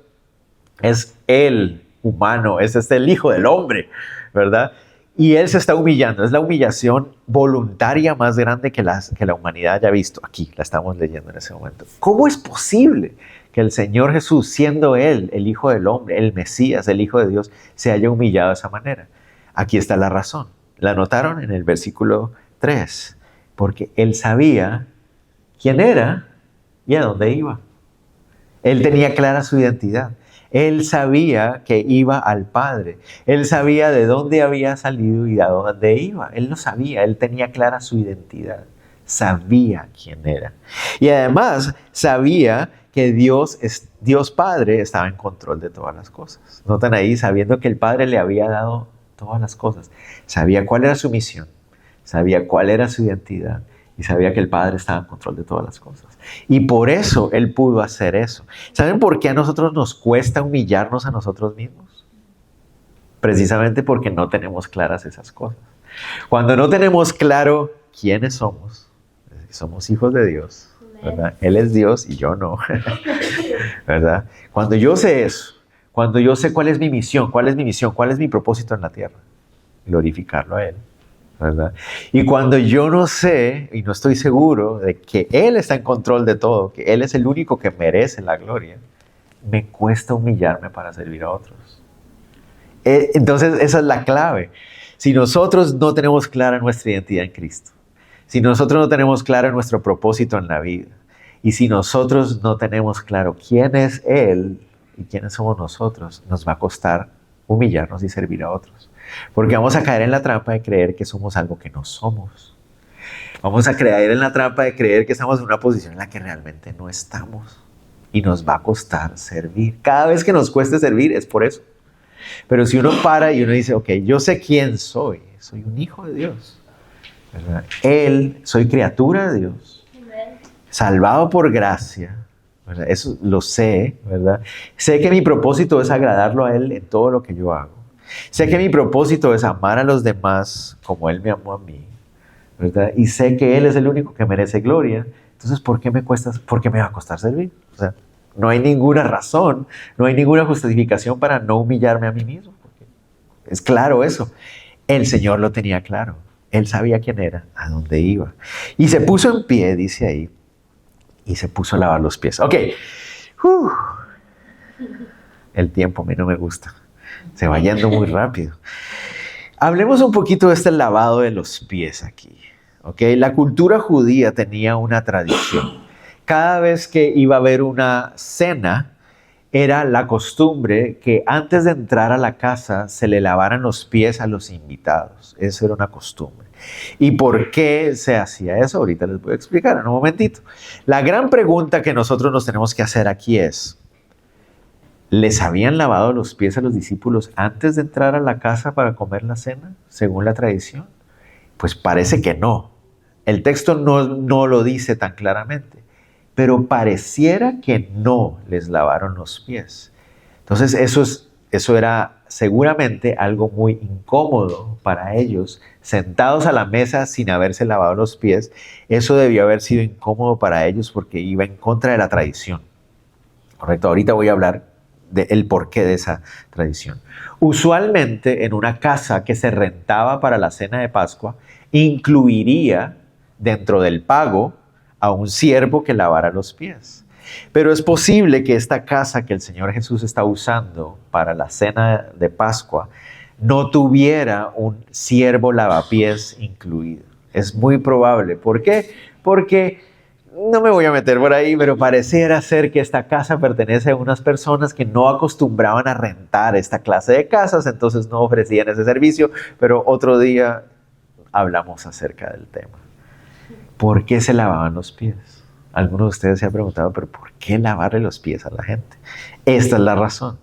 Es el humano, es el Hijo del Hombre, ¿verdad? Y Él se está humillando. Es la humillación voluntaria más grande que la humanidad haya visto. Aquí la estamos leyendo en ese momento. ¿Cómo es posible que el Señor Jesús, siendo Él el Hijo del Hombre, el Mesías, el Hijo de Dios, se haya humillado de esa manera? Aquí está la razón. ¿La notaron? En el versículo 3. Porque Él sabía quién era y a dónde iba. Él tenía clara su identidad. Él sabía que iba al Padre. Él sabía de dónde había salido y a dónde iba. Él lo sabía. Él tenía clara su identidad. Sabía quién era. Y además sabía que Dios Padre estaba en control de todas las cosas. Notan ahí, sabiendo que el Padre le había dado todas las cosas. Sabía cuál era su misión. Sabía cuál era su identidad. Y sabía que el Padre estaba en control de todas las cosas. Y por eso Él pudo hacer eso. ¿Saben por qué a nosotros nos cuesta humillarnos a nosotros mismos? Precisamente porque no tenemos claras esas cosas. Cuando no tenemos claro quiénes somos hijos de Dios, ¿verdad? Él es Dios y yo no, ¿verdad? Cuando yo sé eso, cuando yo sé cuál es mi misión, cuál es mi propósito en la tierra, glorificarlo a Él, ¿verdad? Y cuando yo no sé y no estoy seguro de que Él está en control de todo, que Él es el único que merece la gloria, me cuesta humillarme para servir a otros. Entonces esa es la clave. Si nosotros no tenemos clara nuestra identidad en Cristo, si nosotros no tenemos claro nuestro propósito en la vida, y si nosotros no tenemos claro quién es Él y quiénes somos nosotros, nos va a costar humillarnos y servir a otros. Porque vamos a caer en la trampa de creer que somos algo que no somos. Vamos a caer en la trampa de creer que estamos en una posición en la que realmente no estamos. Y nos va a costar servir. Cada vez que nos cueste servir es por eso. Pero si uno para y uno dice, ok, yo sé quién soy. Soy un hijo de Dios, ¿verdad? Soy criatura de Dios. Salvado por gracia, ¿verdad? Eso lo sé, ¿verdad? Sé que mi propósito es agradarlo a Él en todo lo que yo hago. Sé que mi propósito es amar a los demás como Él me amó a mí, ¿verdad? Y sé que Él es el único que merece gloria. Entonces, ¿por qué me va a costar servir? O sea, no hay ninguna razón, no hay ninguna justificación para no humillarme a mí mismo. Porque es claro eso. El Señor lo tenía claro. Él sabía quién era, a dónde iba. Y se puso en pie, dice ahí, y se puso a lavar los pies. Ok. El tiempo a mí no me gusta. Se va yendo muy rápido. Hablemos un poquito de este lavado de los pies aquí. ¿ok? La cultura judía tenía una tradición. Cada vez que iba a haber una cena, era la costumbre que antes de entrar a la casa se le lavaran los pies a los invitados. Eso era una costumbre. ¿Y por qué se hacía eso? Ahorita les voy a explicar en un momentito. La gran pregunta que nosotros nos tenemos que hacer aquí es, ¿les habían lavado los pies a los discípulos antes de entrar a la casa para comer la cena, según la tradición? Pues parece que no. El texto no lo dice tan claramente, pero pareciera que no les lavaron los pies. Entonces eso era seguramente algo muy incómodo para ellos, sentados a la mesa sin haberse lavado los pies. Eso debió haber sido incómodo para ellos porque iba en contra de la tradición. Correcto, ahorita voy a hablar del porqué de esa tradición. Usualmente en una casa que se rentaba para la cena de Pascua, incluiría dentro del pago a un siervo que lavara los pies. Pero es posible que esta casa que el Señor Jesús está usando para la cena de Pascua no tuviera un siervo lavapiés incluido. Es muy probable. ¿Por qué? Porque no me voy a meter por ahí, pero pareciera ser que esta casa pertenece a unas personas que no acostumbraban a rentar esta clase de casas, entonces no ofrecían ese servicio, pero otro día hablamos acerca del tema. ¿Por qué se lavaban los pies? Algunos de ustedes se han preguntado, pero ¿por qué lavarle los pies a la gente? Esta es la razón.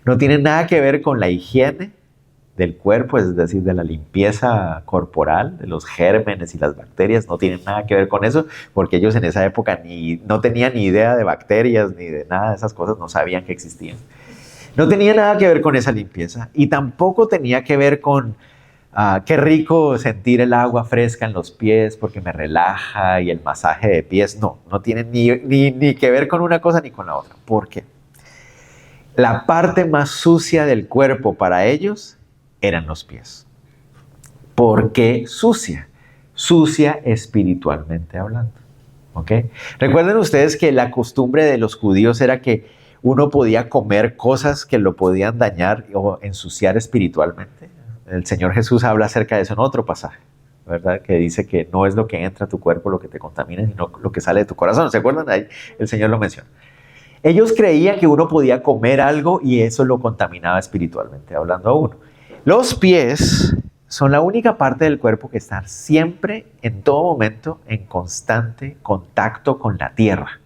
No tiene nada que ver con la higiene del cuerpo, es decir, de la limpieza corporal, de los gérmenes y las bacterias. No tienen nada que ver con eso, porque ellos en esa época no tenían ni idea de bacterias ni de nada de esas cosas, no sabían que existían. No tenía nada que ver con esa limpieza y tampoco tenía que ver con qué rico sentir el agua fresca en los pies porque me relaja y el masaje de pies. No tiene ni que ver con una cosa ni con la otra. ¿Por qué? La parte más sucia del cuerpo para ellos eran los pies. ¿Por qué sucia? Sucia espiritualmente hablando. ¿Ok? Recuerden ustedes que la costumbre de los judíos era que uno podía comer cosas que lo podían dañar o ensuciar espiritualmente. El Señor Jesús habla acerca de eso en otro pasaje, ¿verdad? Que dice que no es lo que entra a tu cuerpo lo que te contamina, sino lo que sale de tu corazón. ¿Se acuerdan? Ahí el Señor lo menciona. Ellos creían que uno podía comer algo y eso lo contaminaba espiritualmente, hablando a uno. Los pies son la única parte del cuerpo que está siempre, en todo momento, en constante contacto con la tierra.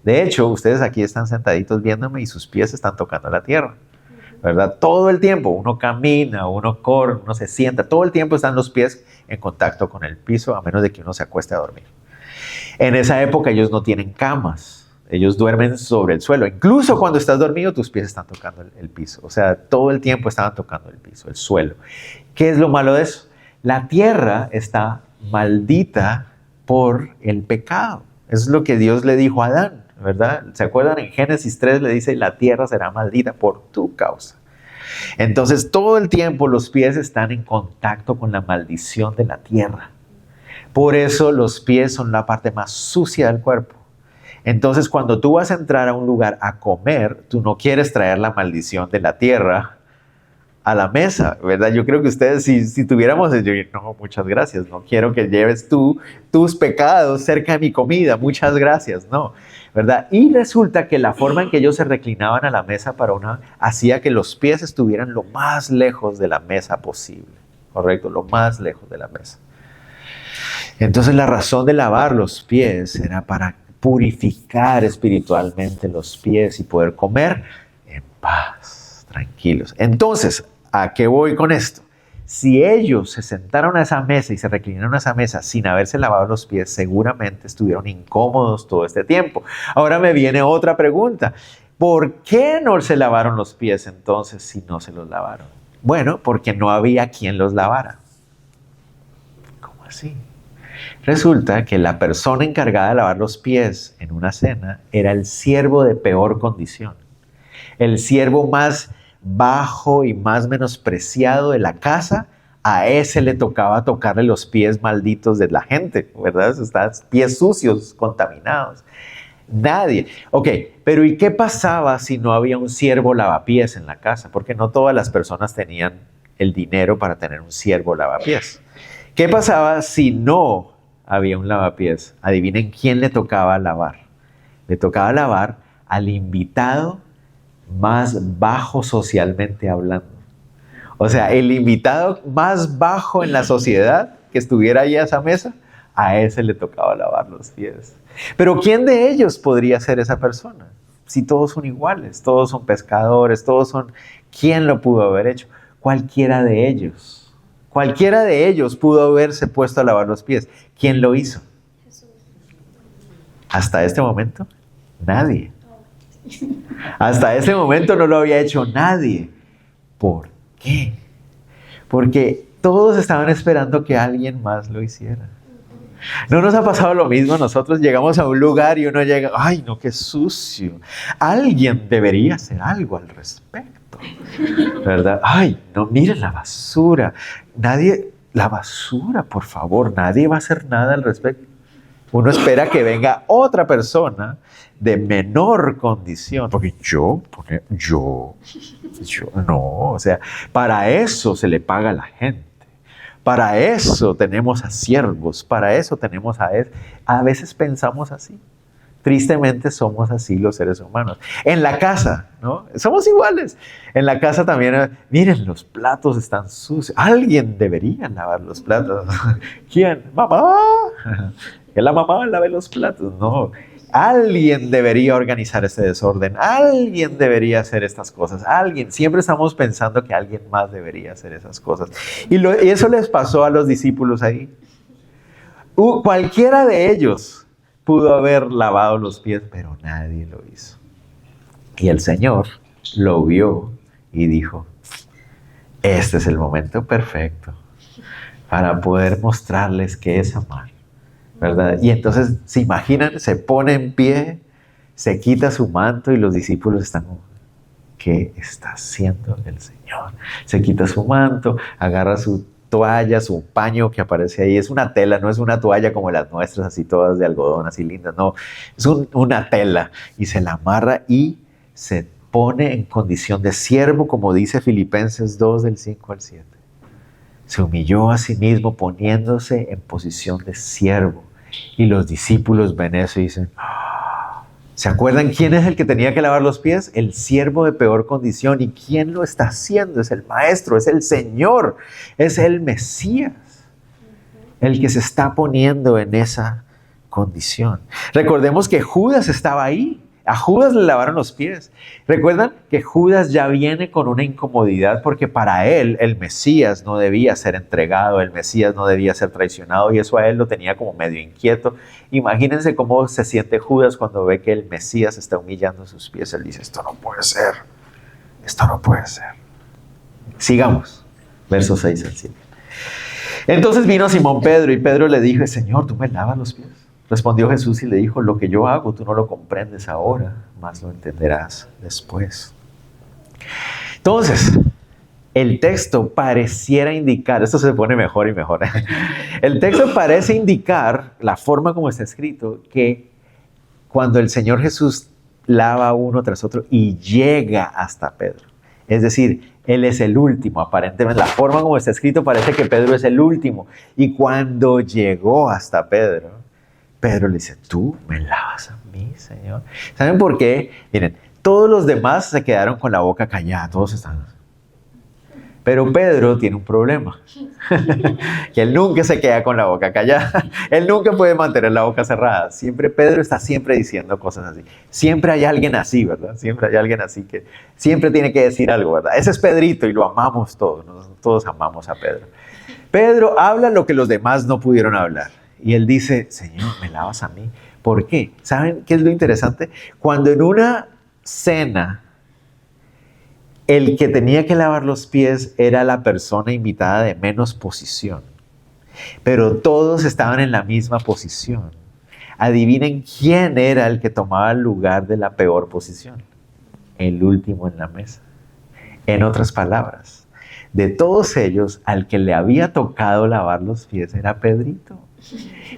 De hecho, ustedes aquí están sentaditos viéndome y sus pies están tocando la tierra, ¿verdad? Todo el tiempo, uno camina, uno corre, uno se sienta, todo el tiempo están los pies en contacto con el piso, a menos de que uno se acueste a dormir. En esa época ellos no tienen camas, ellos duermen sobre el suelo. Incluso cuando estás dormido, tus pies están tocando el piso. O sea, todo el tiempo estaban tocando el piso, el suelo. ¿Qué es lo malo de eso? La tierra está maldita por el pecado. Eso es lo que Dios le dijo a Adán, ¿verdad? ¿Se acuerdan? En Génesis 3 le dice, la tierra será maldita por tu causa. Entonces, todo el tiempo los pies están en contacto con la maldición de la tierra. Por eso los pies son la parte más sucia del cuerpo. Entonces, cuando tú vas a entrar a un lugar a comer, tú no quieres traer la maldición de la tierra a la mesa, ¿verdad? Yo creo que ustedes, si tuviéramos, yo diría, no, muchas gracias, no quiero que lleves tus pecados cerca de mi comida, muchas gracias, no, ¿verdad? Y resulta que la forma en que ellos se reclinaban a la mesa hacía que los pies estuvieran lo más lejos de la mesa posible, ¿correcto? Lo más lejos de la mesa. Entonces la razón de lavar los pies era para purificar espiritualmente los pies y poder comer en paz, tranquilos. Entonces, ¿a qué voy con esto? Si ellos se sentaron a esa mesa y se reclinaron a esa mesa sin haberse lavado los pies, seguramente estuvieron incómodos todo este tiempo. Ahora me viene otra pregunta. ¿Por qué no se lavaron los pies entonces si no se los lavaron? Bueno, porque no había quien los lavara. ¿Cómo así? Resulta que la persona encargada de lavar los pies en una cena era el siervo de peor condición. El siervo más bajo y más menospreciado de la casa, a ese le tocaba tocarle los pies malditos de la gente, ¿verdad? Están pies sucios, contaminados. Nadie. Ok, pero ¿y qué pasaba si no había un siervo lavapiés en la casa? Porque no todas las personas tenían el dinero para tener un siervo lavapiés. ¿Qué pasaba si no había un lavapiés. Adivinen quién le tocaba lavar. Le tocaba lavar al invitado más bajo socialmente hablando. O sea, el invitado más bajo en la sociedad que estuviera ahí a esa mesa, a ese le tocaba lavar los pies. Pero ¿quién de ellos podría ser esa persona? Si todos son iguales, todos son pescadores, todos son... ¿Quién lo pudo haber hecho? Cualquiera de ellos. Cualquiera de ellos pudo haberse puesto a lavar los pies. ¿Quién lo hizo? Jesús. Hasta este momento, nadie. Hasta ese momento no lo había hecho nadie. ¿Por qué? Porque todos estaban esperando que alguien más lo hiciera. ¿No nos ha pasado lo mismo? Nosotros llegamos a un lugar y uno llega, ¡ay, no, qué sucio! Alguien debería hacer algo al respecto, ¿verdad? ¡Ay, no, miren la basura! La basura, por favor, nadie va a hacer nada al respecto. Uno espera que venga otra persona de menor condición, porque yo, no, o sea, para eso se le paga a la gente. Para eso tenemos a siervos, para eso tenemos a veces pensamos así. Tristemente somos así los seres humanos. En la casa, ¿no? Somos iguales. En la casa también, miren, los platos están sucios. Alguien debería lavar los platos. ¿Quién? ¡Mamá! Que la mamá lave los platos. No. Alguien debería organizar este desorden. Alguien debería hacer estas cosas. Alguien. Siempre estamos pensando que alguien más debería hacer esas cosas. Y eso les pasó a los discípulos ahí. Cualquiera de ellos pudo haber lavado los pies, pero nadie lo hizo. Y el Señor lo vio y dijo, este es el momento perfecto para poder mostrarles qué es amar, ¿verdad? Y entonces, ¿se imaginan? Se pone en pie, se quita su manto y los discípulos están como, ¿qué está haciendo el Señor? Se quita su manto, agarra su toalla, su paño que aparece ahí. Es una tela, no es una toalla como las nuestras, así todas de algodón, así lindas. No, es una tela y se la amarra y se pone en condición de siervo, como dice Filipenses 2, del 5 al 7. Se humilló a sí mismo poniéndose en posición de siervo. Y los discípulos ven eso y dicen, ¿se acuerdan quién es el que tenía que lavar los pies? El siervo de peor condición. ¿Y quién lo está haciendo? Es el Maestro, es el Señor, es el Mesías, el que se está poniendo en esa condición. Recordemos que Judas estaba ahí. A Judas le lavaron los pies. Recuerdan que Judas ya viene con una incomodidad porque para él el Mesías no debía ser entregado, el Mesías no debía ser traicionado y eso a él lo tenía como medio inquieto. Imagínense cómo se siente Judas cuando ve que el Mesías está humillando sus pies. Él dice, esto no puede ser, esto no puede ser. Sigamos, versos 6 al 7. Entonces vino Simón Pedro y Pedro le dijo, Señor, ¿tú me lavas los pies? Respondió Jesús y le dijo, lo que yo hago tú no lo comprendes ahora, mas lo entenderás después. Entonces, el texto pareciera indicar, esto se pone mejor y mejor, el texto parece indicar, la forma como está escrito, que cuando el Señor Jesús lava uno tras otro y llega hasta Pedro, es decir, Él es el último, aparentemente, la forma como está escrito parece que Pedro es el último, y cuando llegó hasta Pedro le dice, ¿tú me lavas a mí, Señor? ¿Saben por qué? Miren, todos los demás se quedaron con la boca callada, todos están. Pero Pedro tiene un problema, que él nunca se queda con la boca callada, él nunca puede mantener la boca cerrada. Pedro está siempre diciendo cosas así. Siempre hay alguien así, ¿verdad? Siempre hay alguien así que siempre tiene que decir algo, ¿verdad? Ese es Pedrito y lo amamos todos, todos amamos a Pedro. Pedro habla lo que los demás no pudieron hablar. Y él dice, Señor, ¿me lavas a mí? ¿Por qué? ¿Saben qué es lo interesante? Cuando en una cena, el que tenía que lavar los pies era la persona invitada de menos posición. Pero todos estaban en la misma posición. Adivinen quién era el que tomaba el lugar de la peor posición. El último en la mesa. En otras palabras, de todos ellos, al que le había tocado lavar los pies era Pedrito.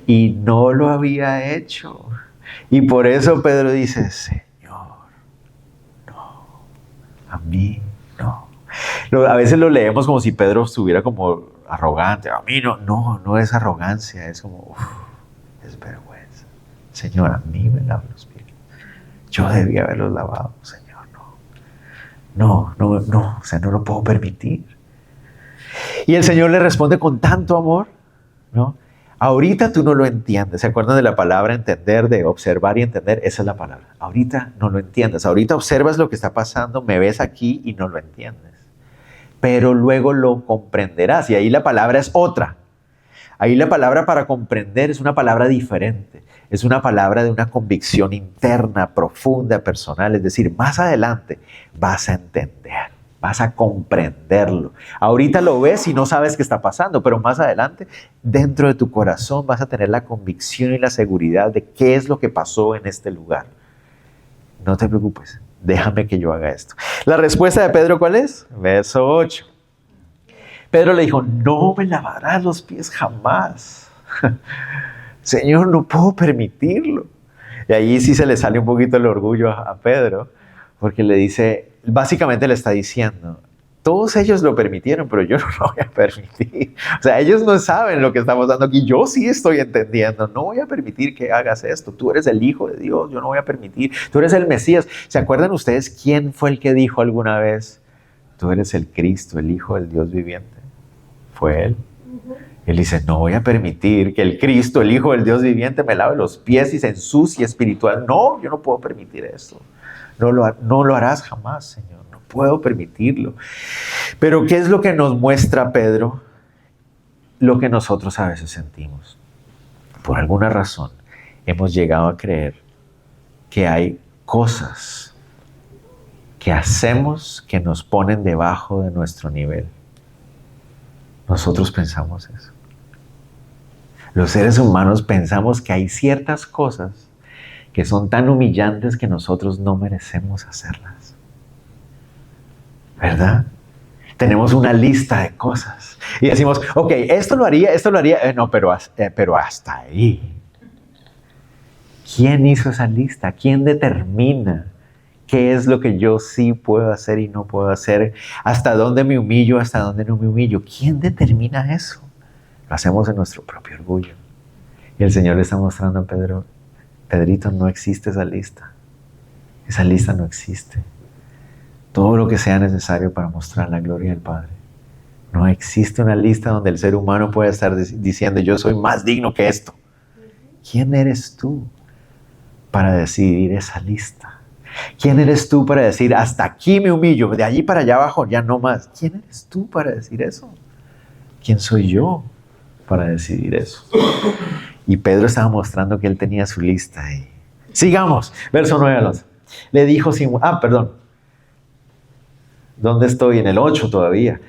Y no lo había hecho. Y por eso Pedro dice, Señor, no, a mí no. A veces lo leemos como si Pedro estuviera como arrogante. A mí no es arrogancia, es como, es vergüenza. Señor, a mí me lava los pies. Yo debía haberlos lavado, Señor, no, o sea, no lo puedo permitir. Y el Señor le responde con tanto amor, ¿no? Ahorita tú no lo entiendes. ¿Se acuerdan de la palabra entender, de observar y entender? Esa es la palabra. Ahorita no lo entiendes. Ahorita observas lo que está pasando, me ves aquí y no lo entiendes. Pero luego lo comprenderás. Y ahí la palabra es otra. Ahí la palabra para comprender es una palabra diferente. Es una palabra de una convicción interna, profunda, personal. Es decir, más adelante vas a entender, vas a comprenderlo. Ahorita lo ves y no sabes qué está pasando, pero más adelante, dentro de tu corazón vas a tener la convicción y la seguridad de qué es lo que pasó en este lugar. No te preocupes, déjame que yo haga esto. La respuesta de Pedro, ¿cuál es? Verso 8. Pedro le dijo, no me lavarás los pies jamás. Señor, no puedo permitirlo. Y ahí sí se le sale un poquito el orgullo a Pedro, porque le dice, básicamente le está diciendo, todos ellos lo permitieron, pero yo no lo voy a permitir. O sea, ellos no saben lo que estamos dando aquí. Yo sí estoy entendiendo. No voy a permitir que hagas esto. Tú eres el Hijo de Dios. Yo no voy a permitir. Tú eres el Mesías. ¿Se acuerdan ustedes quién fue el que dijo alguna vez? Tú eres el Cristo, el Hijo del Dios viviente. Fue Él. Él dice, no voy a permitir que el Cristo, el Hijo del Dios viviente, me lave los pies y se ensucie espiritual. No, yo no puedo permitir esto. No lo harás jamás, Señor. No puedo permitirlo. Pero ¿qué es lo que nos muestra Pedro? Lo que nosotros a veces sentimos. Por alguna razón hemos llegado a creer que hay cosas que hacemos que nos ponen debajo de nuestro nivel. Nosotros pensamos eso. Los seres humanos pensamos que hay ciertas cosas que son tan humillantes que nosotros no merecemos hacerlas. ¿Verdad? Tenemos una lista de cosas y decimos, ok, esto lo haría, no, pero hasta ahí. ¿Quién hizo esa lista? ¿Quién determina qué es lo que yo sí puedo hacer y no puedo hacer? ¿Hasta dónde me humillo, hasta dónde no me humillo? ¿Quién determina eso? Lo hacemos en nuestro propio orgullo. Y el Señor le está mostrando a Pedro, Pedrito, no existe esa lista. Esa lista no existe. Todo lo que sea necesario para mostrar la gloria del Padre. No existe una lista donde el ser humano pueda estar diciendo, yo soy más digno que esto. ¿Quién eres tú para decidir esa lista? ¿Quién eres tú para decir, hasta aquí me humillo, de allí para allá abajo, ya no más? ¿Quién eres tú para decir eso? ¿Quién soy yo para decidir eso? Y Pedro estaba mostrando que él tenía su lista ahí. Sigamos, verso 9 al 11. Le dijo Simón, ¿dónde estoy? En el 8 todavía.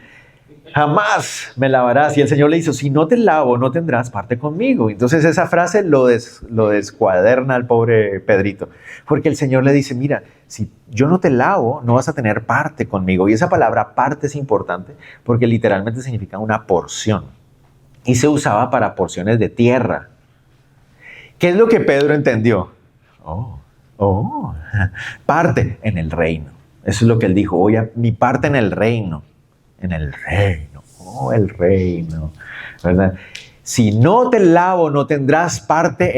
Jamás me lavarás. Y el Señor le dijo, si no te lavo, no tendrás parte conmigo. Entonces esa frase lo descuaderna al pobre Pedrito. Porque el Señor le dice, mira, si yo no te lavo, no vas a tener parte conmigo. Y esa palabra parte es importante porque literalmente significa una porción. Y se usaba para porciones de tierra. ¿Qué es lo que Pedro entendió? Parte en el reino. Eso es lo que él dijo. Oye, mi parte en el reino. En el reino. El reino. ¿Verdad? Si no te lavo, no tendrás parte.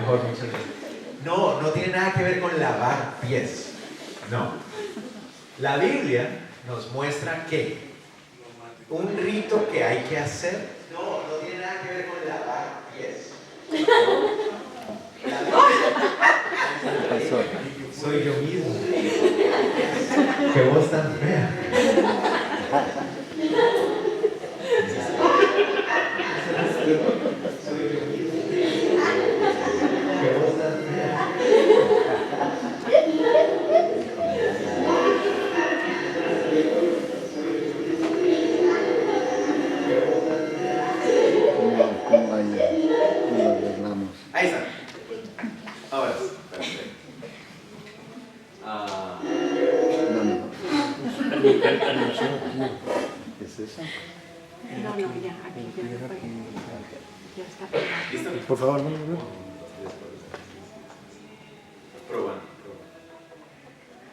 mejor, muchas gracias. No, no tiene nada que ver con lavar pies. No. La Biblia nos muestra que un rito que hay que hacer, no tiene nada que ver con lavar pies. Soy yo mismo. Qué voz tan fea. Soy yo mismo. Qué voz tan fea. Ahí está. Ahora sí. Perfecto. ¿Qué es eso? No, ya, aquí ya está. ¿Listo? Por favor, no. Probando.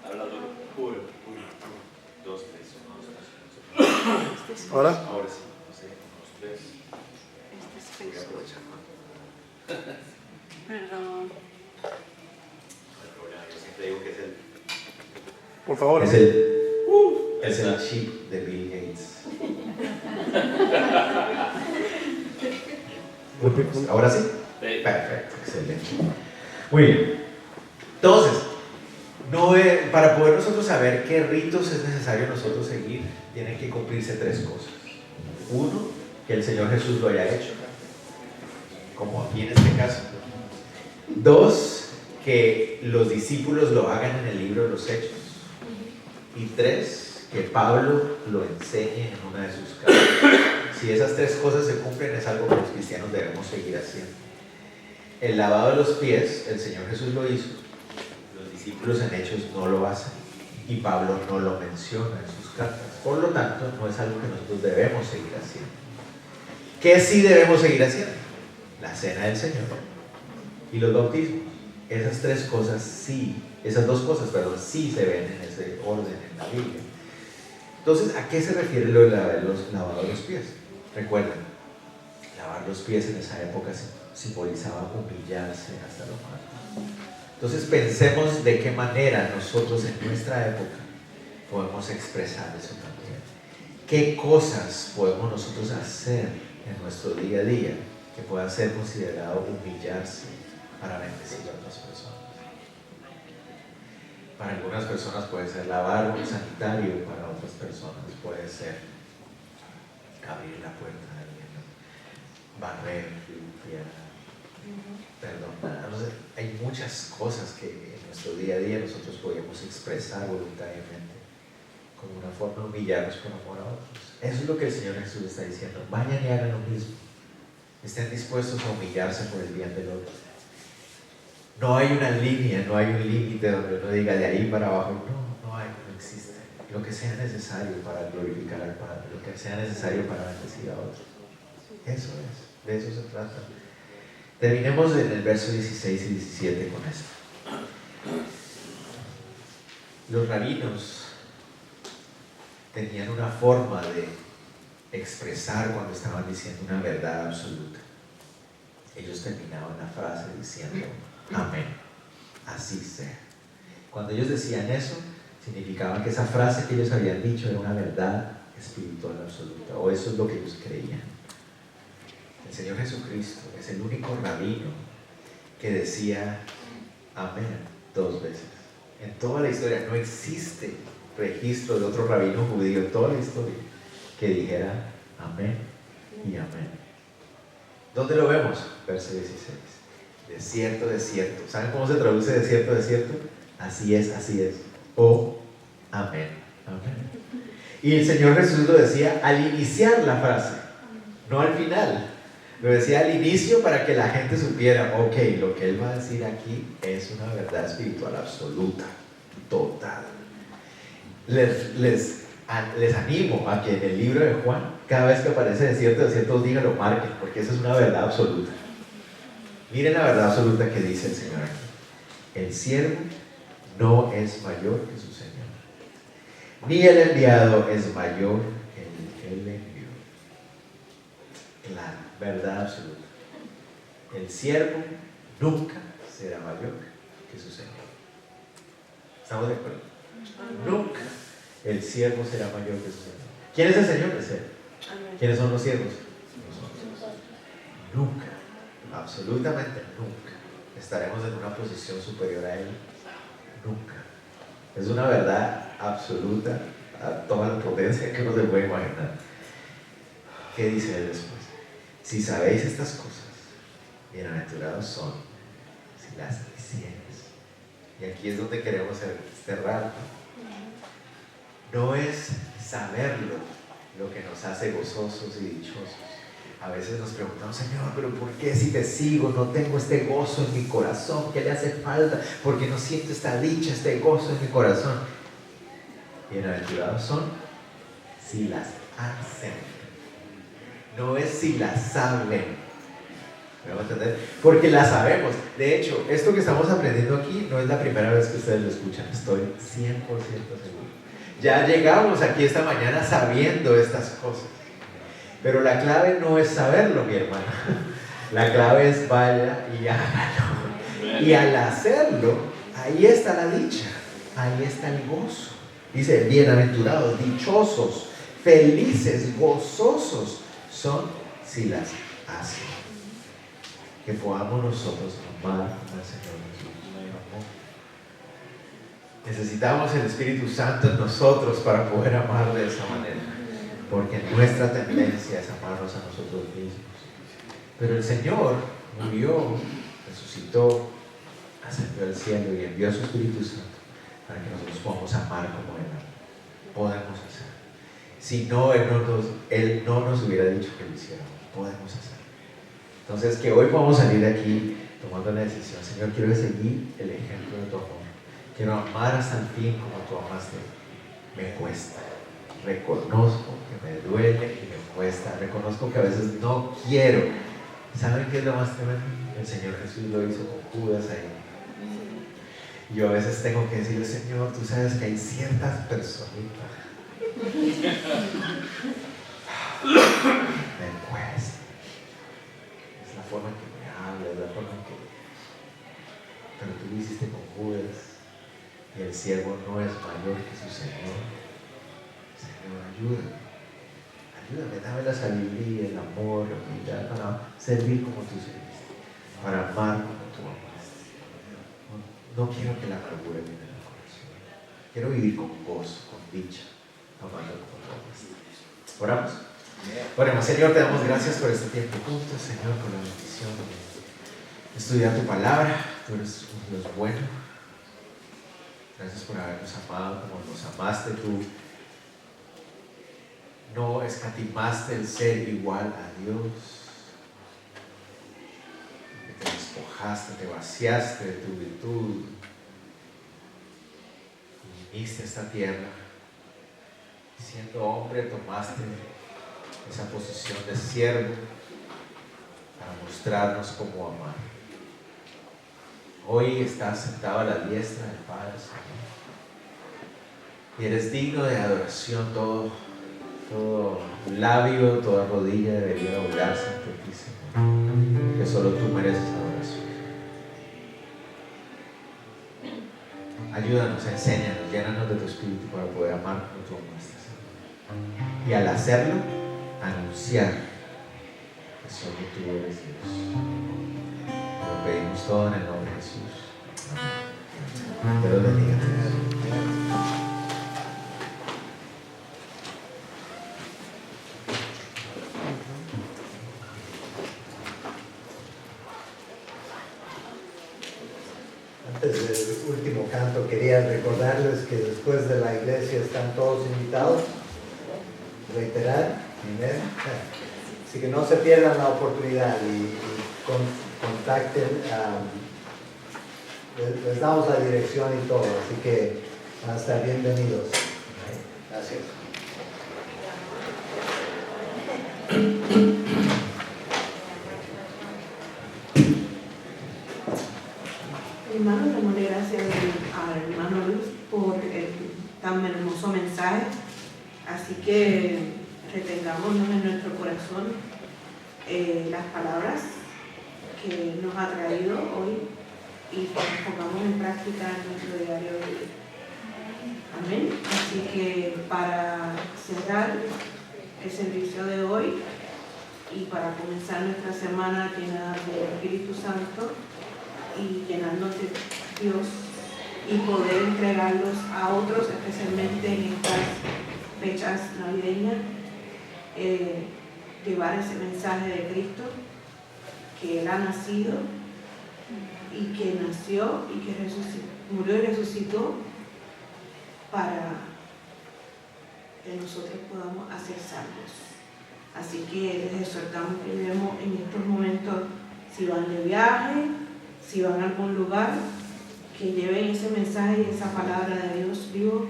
Habla duro. Uno, dos, tres. Ahora. Ahora sí. No sé, unos tres. Este Voy a es aprovechar más. Perdón. No hay problema, yo siempre digo que es el... Por favor. Es el chip de Bill Gates. ¿Ahora sí? Perfecto, excelente. Muy bien. Entonces, para poder nosotros saber qué ritos es necesario nosotros seguir, tienen que cumplirse tres cosas. Uno, que el Señor Jesús lo haya hecho, como aquí en este caso. Dos, que los discípulos lo hagan en el libro de los Hechos. Y tres, que Pablo lo enseñe en una de sus cartas. Si esas tres cosas se cumplen, es algo que los cristianos debemos seguir haciendo. El lavado de los pies, el Señor Jesús lo hizo, los discípulos en Hechos no lo hacen y Pablo no lo menciona en sus cartas. Por lo tanto, no es algo que nosotros debemos seguir haciendo. ¿Qué sí debemos seguir haciendo? La cena del Señor y los bautismos. Esas tres cosas sí, esas dos cosas, perdón, sí se ven en ese orden en la Biblia. Entonces, ¿a qué se refiere lo de lavado de los pies? Recuerden, lavar los pies en esa época simbolizaba humillarse hasta lo más. Entonces, pensemos de qué manera nosotros en nuestra época podemos expresar eso también. ¿Qué cosas podemos nosotros hacer en nuestro día a día que pueda ser considerado humillarse para bendecir a otras personas? Para algunas personas puede ser lavar un sanitario, para otras personas puede ser abrir la puerta de alguien, barrer, limpiar, perdonar. Hay muchas cosas que en nuestro día a día nosotros podemos expresar voluntariamente como una forma de humillarnos por amor a otros. Eso es lo que el Señor Jesús está diciendo. Vayan y hagan lo mismo. Estén dispuestos a humillarse por el bien del otro. No hay una línea, no hay un límite donde uno diga de ahí para abajo. No existe. Lo que sea necesario para glorificar al Padre, lo que sea necesario para bendecir a otros. Eso es, de eso se trata. Terminemos en el verso 16 y 17 con esto. Los rabinos tenían una forma de expresar cuando estaban diciendo una verdad absoluta. Ellos terminaban la frase diciendo amén, así sea. Cuando ellos decían eso, significaba que esa frase que ellos habían dicho era una verdad espiritual absoluta, o eso es lo que ellos creían. El Señor Jesucristo es el único rabino que decía amén 2 veces. En toda la historia no existe registro de otro rabino judío en toda la historia que dijera amén y amén. ¿Dónde lo vemos? Verso 16. Desierto, desierto. ¿Saben cómo se traduce desierto, desierto? Así es, así es. O amén, amén. Y el Señor Jesús lo decía al iniciar la frase, no al final. Lo decía al inicio para que la gente supiera, ok, lo que Él va a decir aquí es una verdad espiritual absoluta, total. Les animo a que en el libro de Juan, cada vez que aparece desierto, desierto, diga, lo marquen, porque esa es una verdad absoluta. Miren la verdad absoluta que dice el Señor aquí. El siervo no es mayor que su Señor, ni el enviado es mayor que el que le envió. La verdad absoluta. El siervo nunca será mayor que su Señor. ¿Estamos de acuerdo? Nunca el siervo será mayor que su Señor. ¿Quién es el Señor? El Señor. ¿Quiénes son los siervos? Nosotros. Nunca, absolutamente nunca, estaremos en una posición superior a Él. Nunca. Es una verdad absoluta, a toda la potencia que uno se puede imaginar. ¿Qué dice Él después? Si sabéis estas cosas, bienaventurados son si las hicieres. Y aquí es donde queremos cerrar. No es saberlo lo que nos hace gozosos y dichosos. A veces nos preguntamos, Señor, pero ¿por qué si te sigo no tengo este gozo en mi corazón? ¿Qué le hace falta? ¿Por qué no siento esta dicha, este gozo en mi corazón? Bienaventurados son si las hacen. No es si las saben. ¿Me van a entender? Porque las sabemos. De hecho, esto que estamos aprendiendo aquí no es la primera vez que ustedes lo escuchan. Estoy 100% seguro. Ya llegamos aquí esta mañana sabiendo estas cosas. Pero la clave no es saberlo, mi hermano. La clave es vaya y hágalo. Y al hacerlo, ahí está la dicha, ahí está el gozo. Dice, bienaventurados, dichosos, felices, gozosos son si las hacen. Que podamos nosotros amar al Señor Jesús. Necesitamos el Espíritu Santo en nosotros para poder amar de esa manera. Porque nuestra tendencia es amarnos a nosotros mismos. Pero el Señor murió, resucitó, ascendió al cielo y envió a su Espíritu Santo para que nosotros podamos amar como Él ama. Podemos hacer. Si no, Él no nos hubiera dicho que lo hiciéramos. Podemos hacer. Entonces, que hoy podamos salir de aquí tomando la decisión. Señor, quiero seguir el ejemplo de tu amor. Quiero amar hasta el fin como tú amaste. Me cuesta. Reconozco que me duele y me cuesta. Reconozco que a veces no quiero. ¿Saben qué es lo más tremendo? El Señor Jesús lo hizo con Judas ahí. Y yo a veces tengo que decirle, Señor, tú sabes que hay ciertas personitas. Me cuesta. Es la forma en que me habla, es la forma en que... Pero tú lo hiciste con Judas. Y el siervo no es mayor que su Señor. Señor, ayúdame, dame la sabiduría, el amor, la humildad para servir como tú serviste, para amar como tú amaste. No quiero que la amargura llene el corazón. Quiero vivir con gozo, con dicha, amando como tú amaste. ¿Oramos? Oremos. Señor, te damos gracias por este tiempo juntos, Señor, por la bendición de estudiar tu palabra. Tú eres un Dios bueno. Gracias por habernos amado como nos amaste tú. No escatimaste el ser igual a Dios. Que te despojaste, te vaciaste de tu virtud. Y viniste a esta tierra. Siendo hombre, tomaste esa posición de siervo para mostrarnos cómo amar. Hoy estás sentado a la diestra del Padre, Señor. Y eres digno de adoración. Todo labio, toda rodilla debería doblarse ante ti, Señor. Que solo tú mereces adoración. Ayúdanos, enséñanos, llénanos de tu espíritu para poder amar como tú amaste, Señor. Y al hacerlo, anunciar que solo tú eres Dios. Lo pedimos todo en el nombre de Jesús. Amén. Dios bendiga. Antes del último canto quería recordarles que después de la iglesia están todos invitados. Reiterar, primero. Así que no se pierdan la oportunidad y contacten. Les damos la dirección y todo, así que van a estar bienvenidos. Gracias. Hermano, damos gracias al hermano Luis por el tan hermoso mensaje. Así que retengámonos en nuestro corazón las palabras que nos ha traído hoy y que nos pongamos en práctica en nuestro diario vivir. Amén. Así que para cerrar el servicio de hoy y para comenzar nuestra semana llena del Espíritu Santo y llenarnos de Dios y poder entregarlos a otros, especialmente en estas fechas navideñas, llevar ese mensaje de Cristo, que Él ha nacido y que nació y que murió y resucitó para que nosotros podamos hacer salvos. Así que les exhortamos que llevemos en estos momentos, si van de viaje, si van a algún lugar, que lleven ese mensaje y esa palabra de Dios vivo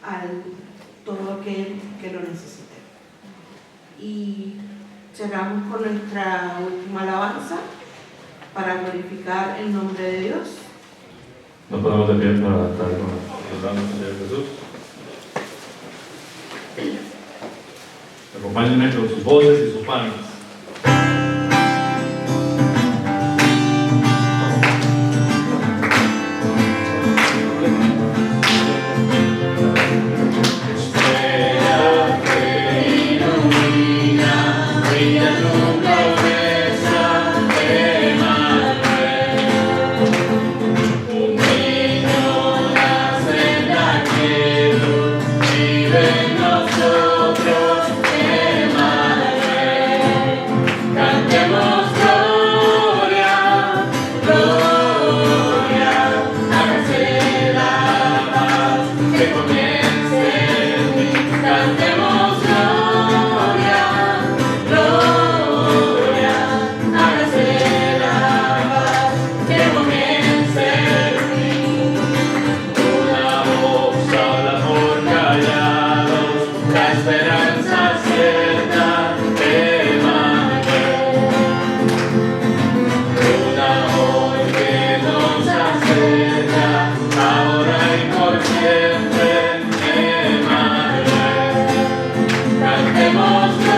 a todo aquel que lo necesite. Y cerramos con nuestra última alabanza para glorificar el nombre de Dios. Nos ponemos de pie para estar con el Señor Jesús. Acompáñenme con sus voces y sus palmas. Cantemos